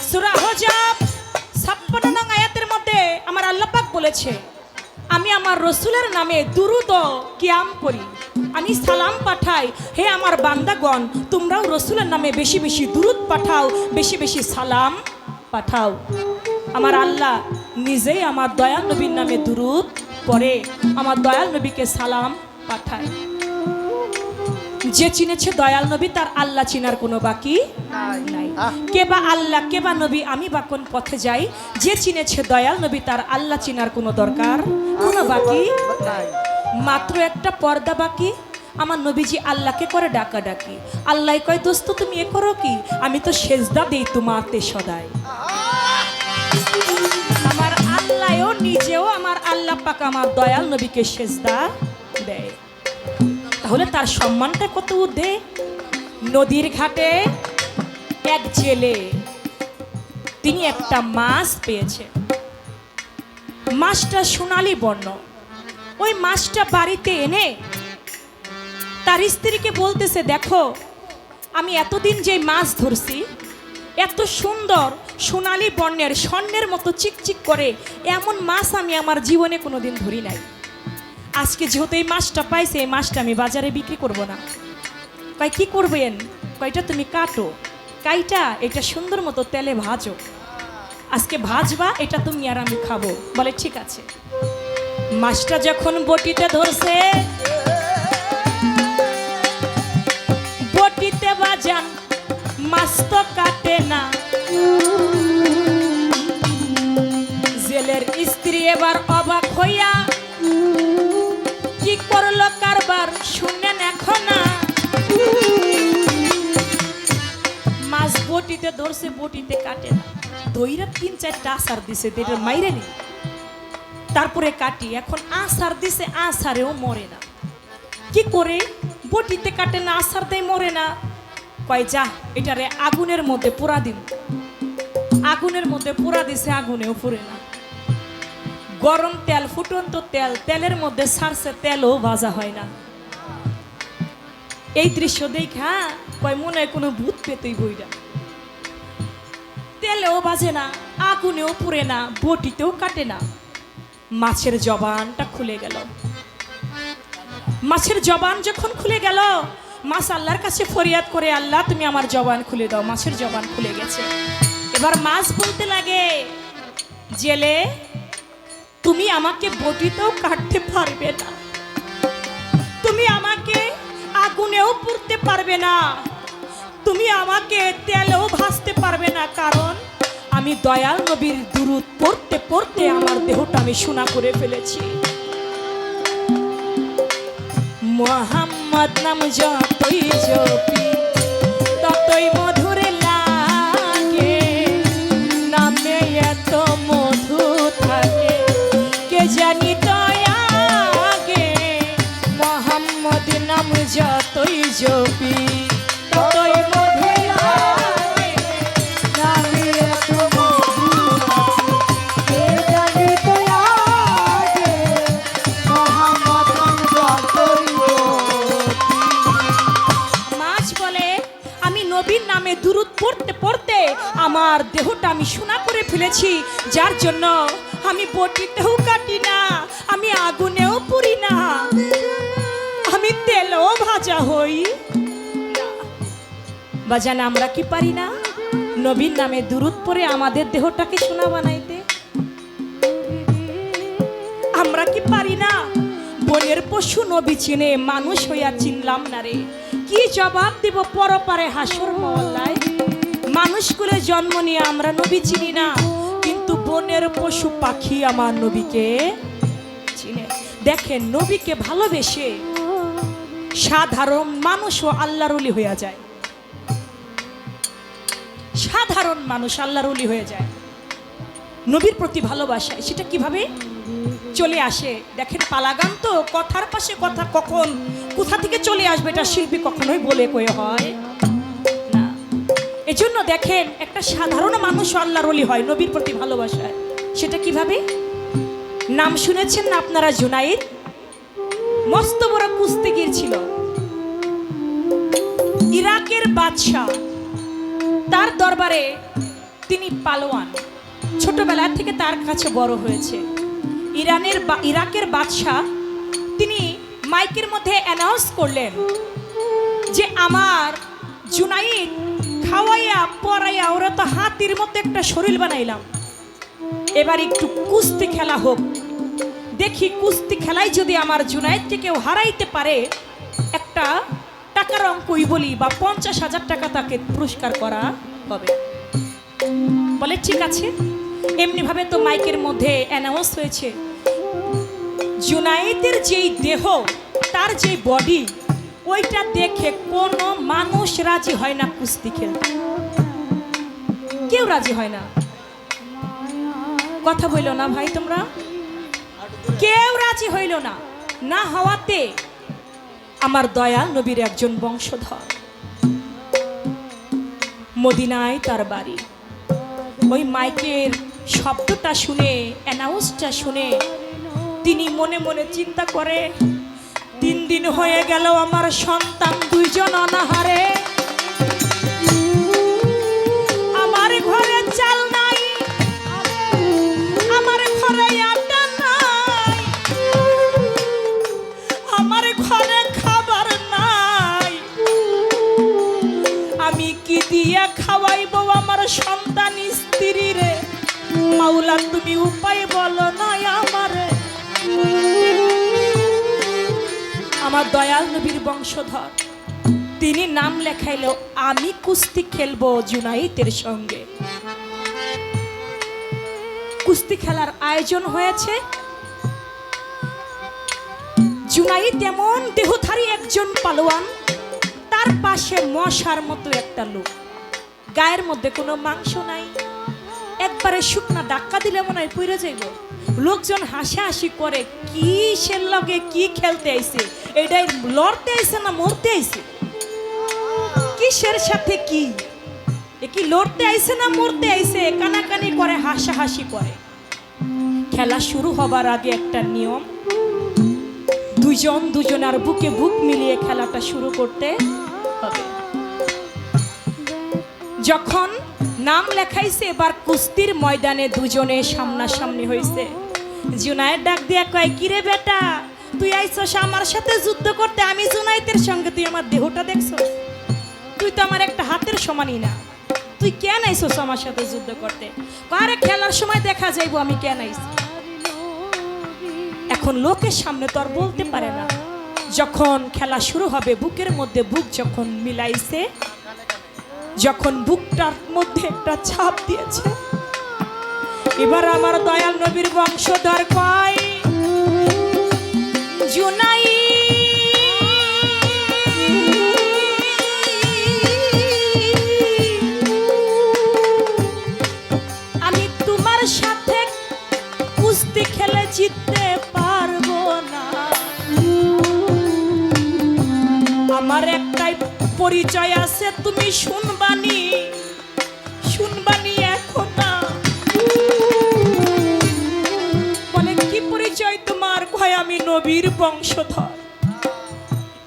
সূরা হুজাব 56 নং আয়াতের মধ্যে আমার আল্লাহ পাক বলেছে, আমি আমার রসুলের নামে দুরূদ ও কিয়াম করি, আমি সালাম পাঠাই। হে আমার বান্দাগণ, তোমরাও রসুলের নামে বেশি বেশি দুরূদ পাঠাও, বেশি বেশি সালাম পাঠাও। আমার আল্লাহ নিজেই আমার দয়াল নবীর নামে দুরূদ পড়ে, আমার দয়াল নবীকে সালাম পাঠায়। যে চিনেছে দয়াল নবী তার আল্লাহ চিনার কোনো বাকি নাই। কে বা আল্লাহ, কে বা নবী, আমি বা কোন পথে যাই, যে চিনেছে দয়াল নবী তার আল্লাহ চিনার কোনো দরকার কোনো বাকি নাই। মাত্র একটা পর্দা বাকি, আমার নবীজি আল্লাহকে করে ডাকা ডাকি। আল্লাহ কয় দোস্ত তুমি এ করো কি, আমি তো সেজদা দেই তোমাতে সদাই। আমার আল্লাহও নিজেও আমার আল্লাহ পাক আমার দয়াল নবীকে সেজদা দেয়। তাহলে তার সম্মানটা কত ঊর্ধ্বে। নদীর ঘাটে এক জেলে তিনি একটা মাছ পেয়েছে, মাছটা সোনালী বর্ণ। ওই মাছটা বাড়িতে এনে তার স্ত্রীকে বলতেছে, দেখো আমি এতদিন যে মাছ ধরছি, এত সুন্দর সোনালী বর্ণের স্বর্ণের মতো চিকচিক করে এমন মাছ আমি আমার জীবনে কোনোদিন ধরি নাই। আজকে যেহেতু এই মাছটা পাইছে, এই মাছটা আমি বাজারে বিক্রি করব না। কয় কি করবেন? কয়টা তুমি কাটো, কাইটা এটা সুন্দর মতো তেলে ভাজো, আজকে ভাজবা, এটা তুমি আর আমি খাবো। বলে ঠিক আছে। মাছটা যখন বটিতে ধরছে, বটিতে বাজান মাছ তো কাটে না। জেলের স্ত্রী এবার অবাক হইয়া কি করলো কারবার শুনেন এখন না। মাছ বটিতে ধরছে, বটিতে কাটে না, দইরা 3-4টা আসার দিছে, এটা মাইরে নি, তারপরে কাটি। এখন আসার দিছে, আসারেও মরে না। কি করে? বটিতে কাটে না, আসার দেয়, মরে না। কয় যা এটারে আগুনের মধ্যে পোড়া দিন। আগুনের মধ্যে পোড়া দিছে, আগুনেও পুড়ে না। গরম তেল, ফুটন্ত তেল, তেলের মধ্যে ছাড়ছে, তেলও ভাজা হয় না। এই দৃশ্য দেখা কয় মনে হয় কোনো ভূত পেতই বইরা। তেলেও বাজে না, আগুনেও পুড়ে না, বটিতেও কাটে না। মাছের জবানটা খুলে গেল। মাছের জবান যখন খুলে গেল, মাছ আল্লাহর কাছে ফরিয়াদ করে, আল্লাহ তুমি আমার জবান খুলে দাও। মাছের জবান খুলে গেছে। এবার মাছ বলতে লাগে, জেলে তুমি আমাকে বটিতেও কাটতে পারবে না, তুমি আমাকে আগুনেও পুড়তে পারবে না, তুমি আমাকে তেলেও ভাজতে পারবে না, কারণ আমি দয়াল নবীর দুরূদ পড়তে পড়তে আমার দেহটা আমি সোনা করে ফেলেছি। মুহাম্মদ নাম যতই জপি ততই মধুর লাগে, নামে এত মধু থাকে কে জানি তো আগে। মুহাম্মদ নবীর নামে দুরূদ পড়তে পড়তে আমার দেহটা আমি সোনা করে ফেলেছি, যার জন্য আমি বটিতেও কাটি না, আমি আগুনেও পুড়ি না, আমি তেলেও ভাজা হই না। বাজান, আমরা কি পারি না নবীর নামে দুরূদ পড়ে আমাদের দেহটাকে সোনা বানাইতে? আমরা কি পারি না? বনের পশু নবী চিনে, মানুষ হইয়া চিনলাম না রে। কি জবাব দিব পরপারে হাসর মহল্লায়? মানুষ কুলে জন্ম নিয়ে আমরা নবী চিনি না, কিন্তু বনের পশু পাখি আমার নবীকে চিনে। দেখেন, নবীকে ভালোবেসে সাধারণ মানুষও আল্লাহর ওলি হইয়া যায়। সাধারণ মানুষ আল্লাহর ওলি হয়ে যায় নবীর প্রতি ভালোবাসায়। সেটা কিভাবে চলে আসে? দেখেন, পালাগান তো, কথার পাশে কথা কখন কোথা থেকে চলে আসবে এটা শিল্পী কখনোই বলে কয়ে হয় না। এজন্য দেখেন, একটা সাধারণ মানুষ আল্লাহর ওলি হয় নবীর প্রতি ভালোবাসায়। সেটা কিভাবে? নাম শুনেছেন না আপনারা? জুনাইদ মস্ত বড় কুস্তিগির ছিল, ইরাকের বাদশাহ। তার দরবারে তিনি পালোয়ান, ছোটবেলা থেকে তার কাছে বড় হয়েছে। ইরাকের বাদশাহ তিনি মাইকের মধ্যে অ্যানাউন্স করলেন যে আমার জুনাইদ খাওয়াইয়া পরাইয়া ওরা তো হাতির মতো একটা শরীর বানাইলাম, এবার একটু কুস্তি খেলা হোক, দেখি কুস্তি খেলায় যদি আমার জুনাইদকে কেউ হারাইতে পারে একটা টাকার অঙ্কই বলি বা 50,000 টাকা তাকে পুরস্কার করা হবে। বলে ঠিক আছে। এমনি ভাবে তো মাইকের মধ্যে অ্যানাউন্স হয়েছে, জুনাইদের যেই দেহ, তার যে বডি, ওইটা দেখে কোনো মানুষ রাজি হয় না কুস্তি খেলতে। কেউ রাজি হয় না। কথা বললো না ভাই তোমরা? কেউ রাজি হইল না। না হওয়াতে আমার দয়াল নবীর একজন বংশধর, মদিনায় তার বাড়ি। ওই মাইকের শব্দটা শুনে, অ্যানাউন্সটা শুনে তিনি মনে মনে চিন্তা করে, 3 দিন হয়ে গেল আমার সন্তান 2 জন অনাহারে, আমার ঘরে চাল নাই, আমার ঘরে আটা নাই, আমার ঘরে খাবার নাই, আমি কি দিয়া খাওয়াইবো আমার সন্তান স্ত্রী রে? মাওলা, তুমি উপায় বলো না আমারে। আমার দয়াল নবীর বংশধর তিনি নাম লেখাইলো, আমি কুস্তি খেলবো জুনাইদের সঙ্গে। কুস্তি খেলার আয়োজন হয়েছে। জুনাইদ এমন দেহধারী একজন পালোয়ান, তার পাশে মশার মতো একটা লোক, গায়ের মধ্যে কোনো মাংস নাই, একবারে শুকনা ধাক্কা দিলে মনে হয় পড়ে যাইব। লোকজন হাসাহাসি করে, কি সে লগে কি খেলতে আইছে, এটাই লড়তে আইছে না মরতে আইছে? কিসের সাথে কি, এ কি লড়তে আইছে না মরতে আইছে? কানাকানি করে, হাসাহাসি করে। খেলা শুরু হবার আগে একটা নিয়ম, দুজনার বুকে বুক মিলিয়ে খেলাটা শুরু করতে হবে। যখন নাম লেখাইছে, এবার কুস্তির ময়দানে দুজনে সামনাসামনি হয়েছে। জুনাইদ ডাক দিয়া কয়, কিরে বেটা, তুই আইছস আমার সাথে যুদ্ধ করতে, আমি জুনাইদের সঙ্গে, তুই আমার দেহটা দেখছস? তুই তো আমার একটা হাতের সমানই না, তুই কেন আইছস আমার সাথে যুদ্ধ করতে? আরে খেলার সময় দেখা যাইবো আমি কেন আইছি। এখন লোকের সামনে তো আর বলতে পারে না। যখন খেলা শুরু হবে, বুকের মধ্যে বুক যখন মিলাইছে, যখন বুকটার মধ্যে একটা ছাপ দিয়েছে, এবার আমার দয়াল নবীর বংশধর কয়, জুনাই আমি তোমার সাথে কুস্তি খেলে জিততে পারবো না। আমার একটাই পরিচয় আছে, তুমি শুনবানি এখন না। বলে, কি পরিচয় তোমার? কয়, আমি নবীর বংশধর,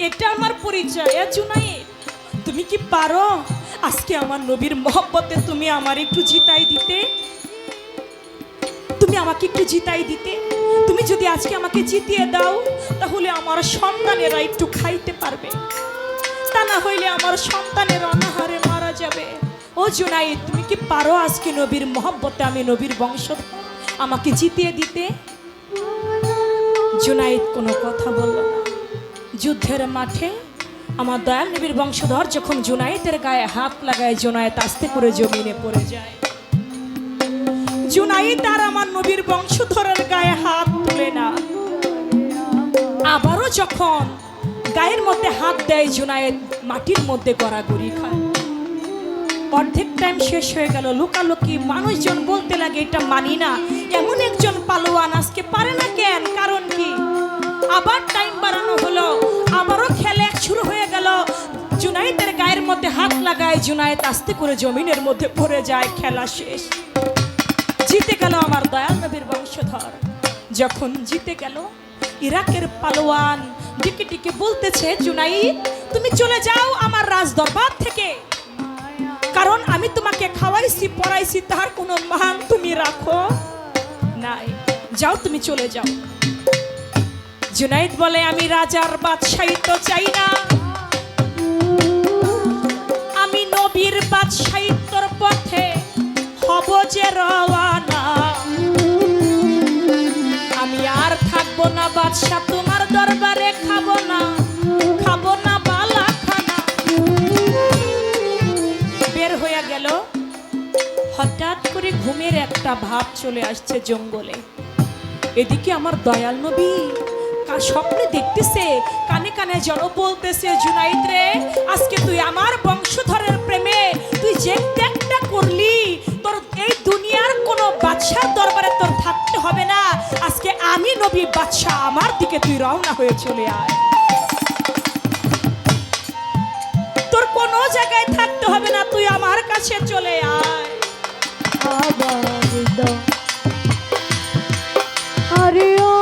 এটা আমার পরিচয়। জুনাইদ, তুমি কি পারো আজকে আমার নবীর মহব্বতে তুমি আমার একটু জিতাই দিতে, তুমি আমাকে একটু জিতাই দিতে। তুমি যদি আজকে আমাকে জিতিয়ে দাও তাহলে আমার সন্তানেরা একটু খাইতে পারবে, তা না হইলে আমার সন্তানের অনাহারে মারা যাবে। ও জুনাইদ, তুমি কি পারো আজকে নবীর মহব্বতে আমি নবীর বংশ আমাকে জিতিয়ে দিতে? জুনাইদ কোনো কথা বলল না। যুদ্ধের মাঠে আমার দয়াল নবীর বংশধর যখন জুনাইদের গায়ে হাত লাগায়, জুনাইদ আস্তে করে জমিনে পড়ে যায়। জুনাইদ আর আমার নবীর বংশধরের গায়ে হাত তুলে না। আবারও যখন গায়ের মধ্যে হাত দেয়, জুনাইদ মাটির মধ্যে গড়াগড়ি খায়। অর্ধেক টাইম শেষ হয়ে গেল, লুকালুকি মানুষজন বলতে লাগে এটা মানি না, এমন একজন পালোয়ান আজকে পারে না কেন, কারণ কি? আবার টাইম বাড়ানো হলো, আবারও খেলা শুরু হয়ে গেল। জুনাইদের গায়ের মধ্যে হাত লাগায়, জুনাইদ আস্তে করে জমিনের মধ্যে পড়ে যায়। খেলা শেষ, জিতে গেল আমার দয়াল নবীর বংশধর। যখন জিতে গেল, ইরাকের পালোয়ান টিকে টিকে বলতেছে, জুনাইদ তুমি চলে যাও আমার রাজ দরবার থেকে, কারণ আমি তোমাকে খাওয়াইছি পড়াইছি, তার কোনো মান তুমি রাখো নাই, যাও তুমি চলে যাও। জুনাইদ বলে, আমি রাজার বাদশাহী তো চাই না, আমি নবীর বাদশাহিত্বর পথে হব যে রওয়ানা। আমি আর থাকবো না বাদশাহ তোমার দরবারে, খাবো না বালা খানা। বের হয়ে গেল। হঠাৎ করে ঘুমের একটা ভাব চলে আসছে জঙ্গলে। এদিকে আমার দয়াল নবী স্বপ্নে দেখতেছে, কানে কানে জন বলতেছে, জুনাইদ রে, আজকে তুই আমার বংশধরের প্রেমে তুই যে ত্যাগটা করলি, তোর এই দুনিয়ার কোনো বাদশার দরবারে তোর থাকতে হবে না, আজকে আমি নবী বাদশাহ, আমার দিকে তুই রওনা হয়ে চলে আয়, তোর কোনো জায়গায় থাকতে হবে না, তুই আমার কাছে চলে আয়। আরে ও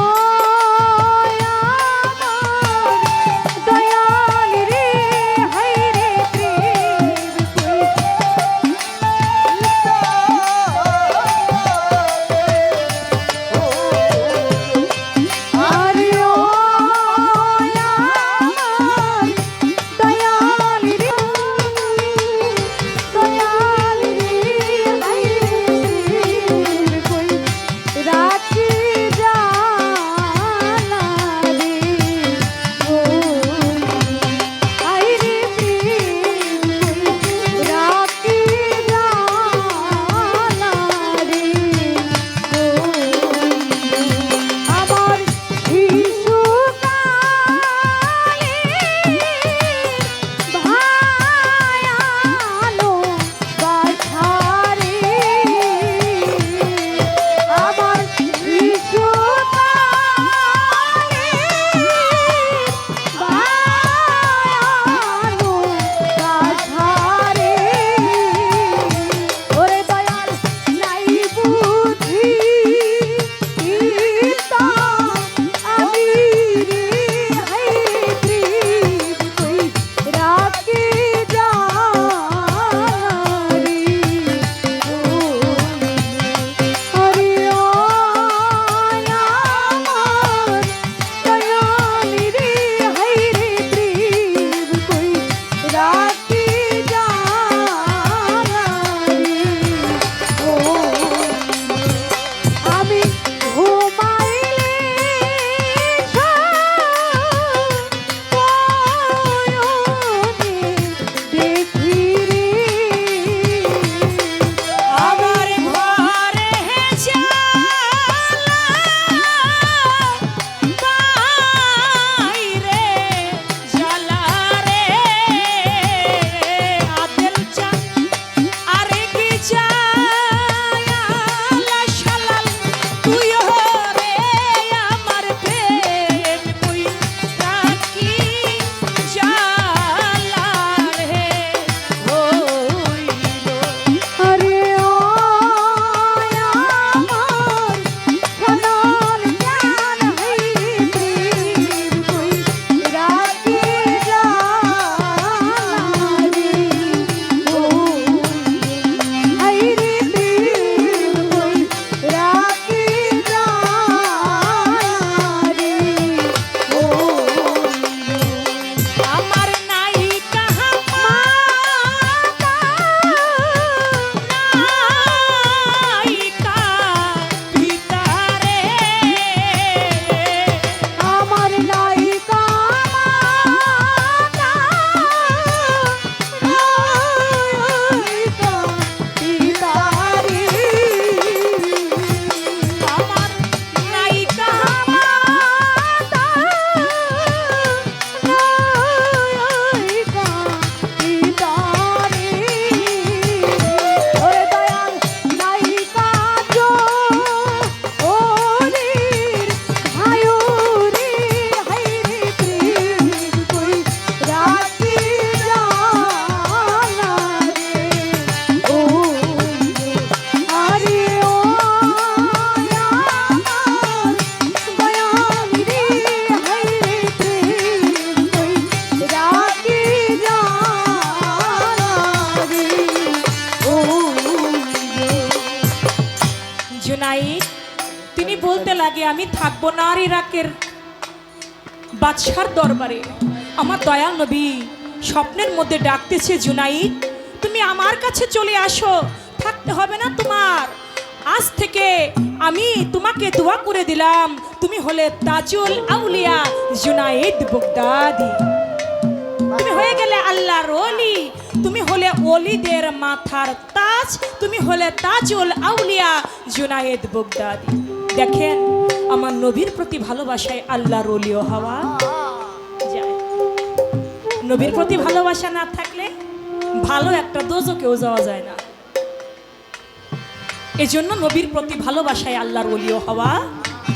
বলতে লাগে আমি থাকবো না আর ইরাকের বাদশার দরবারে। আমার দয়াল নবী স্বপ্নের মধ্যে ডাকতেছে, জুনাইদ তুমি আমার কাছে চলে আসো, থাকতে হবে না তোমার। আজ থেকে আমি তোমাকে দোয়া করে দিলাম, তুমি হলে তাজুল আউলিয়া জুনাইদ বাগদাদি। তুমি হয়ে গেলে আল্লাহর ওলি, তুমি হলে ওলিদের মাথার তাজ, তুমি হলে তাজুল আউলিয়া জুনাইদ বাগদাদি। দেখেন আমার নবীর প্রতি ভালোবাসায় আল্লাহর ওলিও হওয়া যায়। নবীর প্রতি ভালোবাসা না থাকলে ভালো একটা দোজখেও যাওয়া যায় না। এজন্য নবীর প্রতি ভালোবাসায় আল্লাহর ওলিও হওয়া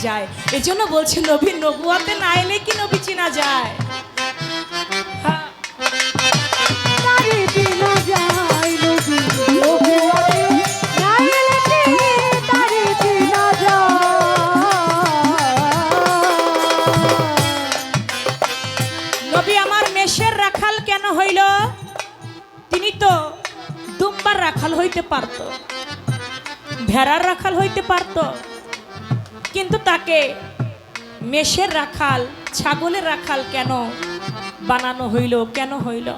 যায়। এজন্য বলছে নবীর নবুয়াতে না এলে কি নবী চিনা যায়? হ্যাঁ। তারে চিনা যায় নবী নবুয়াতে না এলে কি তারে চিনা যায়। নবী আমার মেষের রাখাল কেন হইল? তিনি তো দুম্বার রাখাল হইতে পারত, ভেড়ার রাখাল হইতে পারত, কিন্তু তাকে মেষের রাখাল, ছাগলের রাখাল কেন বানানো হইল? কেন হইল?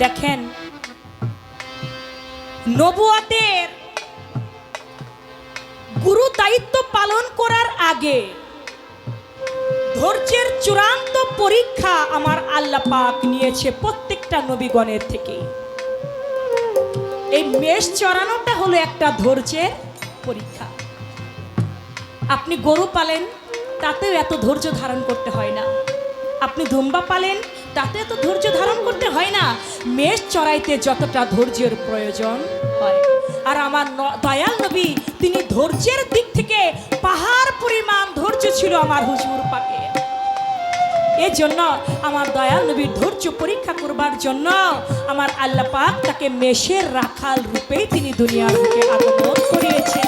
দেখেন নবুয়াতের গুরু দায়িত্ব পালন করার আগে ধৈর্যের চূড়ান্ত পরীক্ষা আমার আল্লাহ পাক নিয়েছে প্রত্যেকটা নবীগণের থেকে। এই মেষ চড়ানোটা হলো একটা ধৈর্যের পরীক্ষা। আপনি গরু পালেন, তাতেও এত ধৈর্য ধারণ করতে হয় না। আপনি দুম্বা পালেন, তাতে এত ধৈর্য ধারণ করতে হয় না। মেষ চড়াইতে যতটা ধৈর্যের প্রয়োজন হয়। আর আমার দয়াল নবী তিনি ধৈর্যের দিক থেকে পাহাড় পরিমাণ ধৈর্য ছিল আমার হুজুর পাকে। এই জন্য আমার দয়াল নবীর ধৈর্য পরীক্ষা করবার জন্য আমার আল্লাহ পাক তাকে মেষের রাখাল রূপেই তিনি দুনিয়ার বুকে আগমন করিয়েছেন।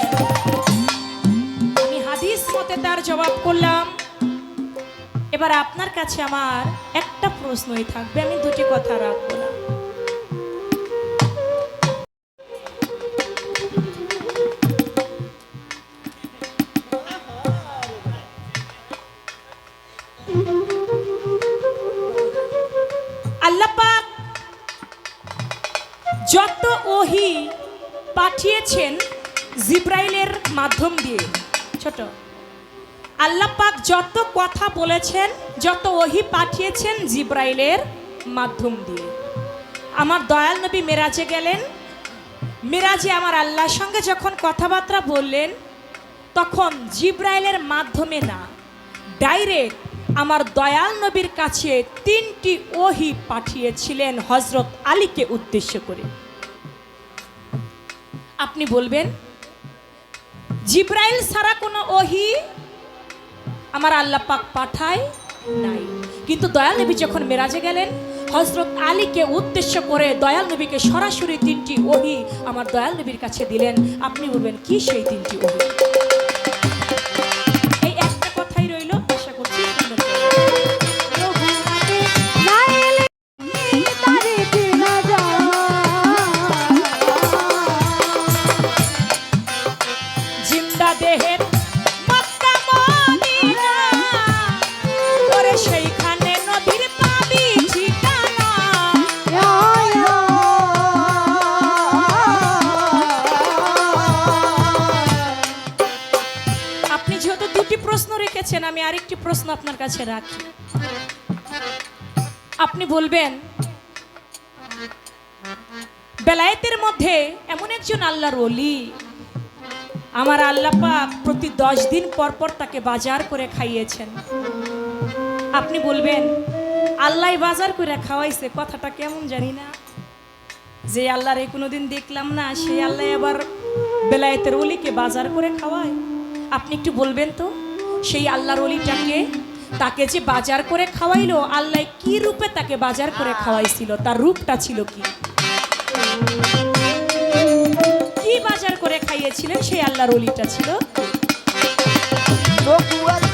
আমি হাদিস মতে তার জবাব করলাম। এবার আপনার কাছে আমার একটা প্রশ্নই থাকবে, আমি দুটি কথা রাখবো না। আল্লাহ পাক যত ওহী পাঠিয়েছেন জিব্রাইলের মাধ্যম দিয়ে, ছোট আল্লাহ পাক যত কথা বলেছেন, যত ওহী পাঠিয়েছেন জিব্রাইলের মাধ্যম দিয়ে। আমার দয়াল নবী মেরাজে গেলেন, মেরাজে আমার আল্লাহর সঙ্গে যখন কথাবার্তা বললেন, তখন জিব্রাইলের মাধ্যমে না, ডাইরেক্ট আমার দয়াল নবীর কাছে 3টি ওহী পাঠিয়েছিলেন হযরত আলীকে উদ্দেশ্য করে। আপনি বলবেন জিব্রাইল ছাড়া কোনো ওহী আমার আল্লাহ পাক পাঠায় নাই, কিন্তু দয়াল নবী যখন মেরাজে গেলেন হযরত আলীকে উদ্দেশ্য করে দয়াল নবীকে সরাসরি 3টি ওহী আমার দয়াল নবীর কাছে দিলেন। আপনি বলবেন কি সেই 3টি ওহী? এই একটা কথাই রইল, আশা করছি নবুয়াতে না এলে কি তারে চিনা যায়। জিন্দা দেহের মক্কা মদিনা, ওরে সেইখানে নবীর পাবি ঠিকানা। আপনি যেহেতু দুটি প্রশ্ন রেখেছেন, আমি আরেকটি প্রশ্ন আপনার কাছে রাখি। আপনি বলবেন বেলায়েতের মধ্যে এমন একজন আল্লাহর ওলি, আমার আল্লাহ পাক প্রতি 10 দিন পর পর তাকে বাজার করে খাইয়েছেন। আপনি বলবেন আল্লাহ বাজার করে খাওয়াইছে, কথাটা কেমন জানি না, যে আল্লাহরে কোনোদিন দেখলাম না, সেই আল্লাহ আবার বেলায়েতের ওলিকে বাজার করে খাওয়ায়। আপনি একটু বলবেন তো সেই আল্লাহর ওলিটাকে, তাকে যে বাজার করে খাওয়াইলো, আল্লাহ কি রূপে তাকে বাজার করে খাওয়াইছিল? তার রূপটা ছিল কি? কি বাজার করে খাইয়েছিলেন সেই আল্লাহর ওলিটা ছিল? নবুয়াতে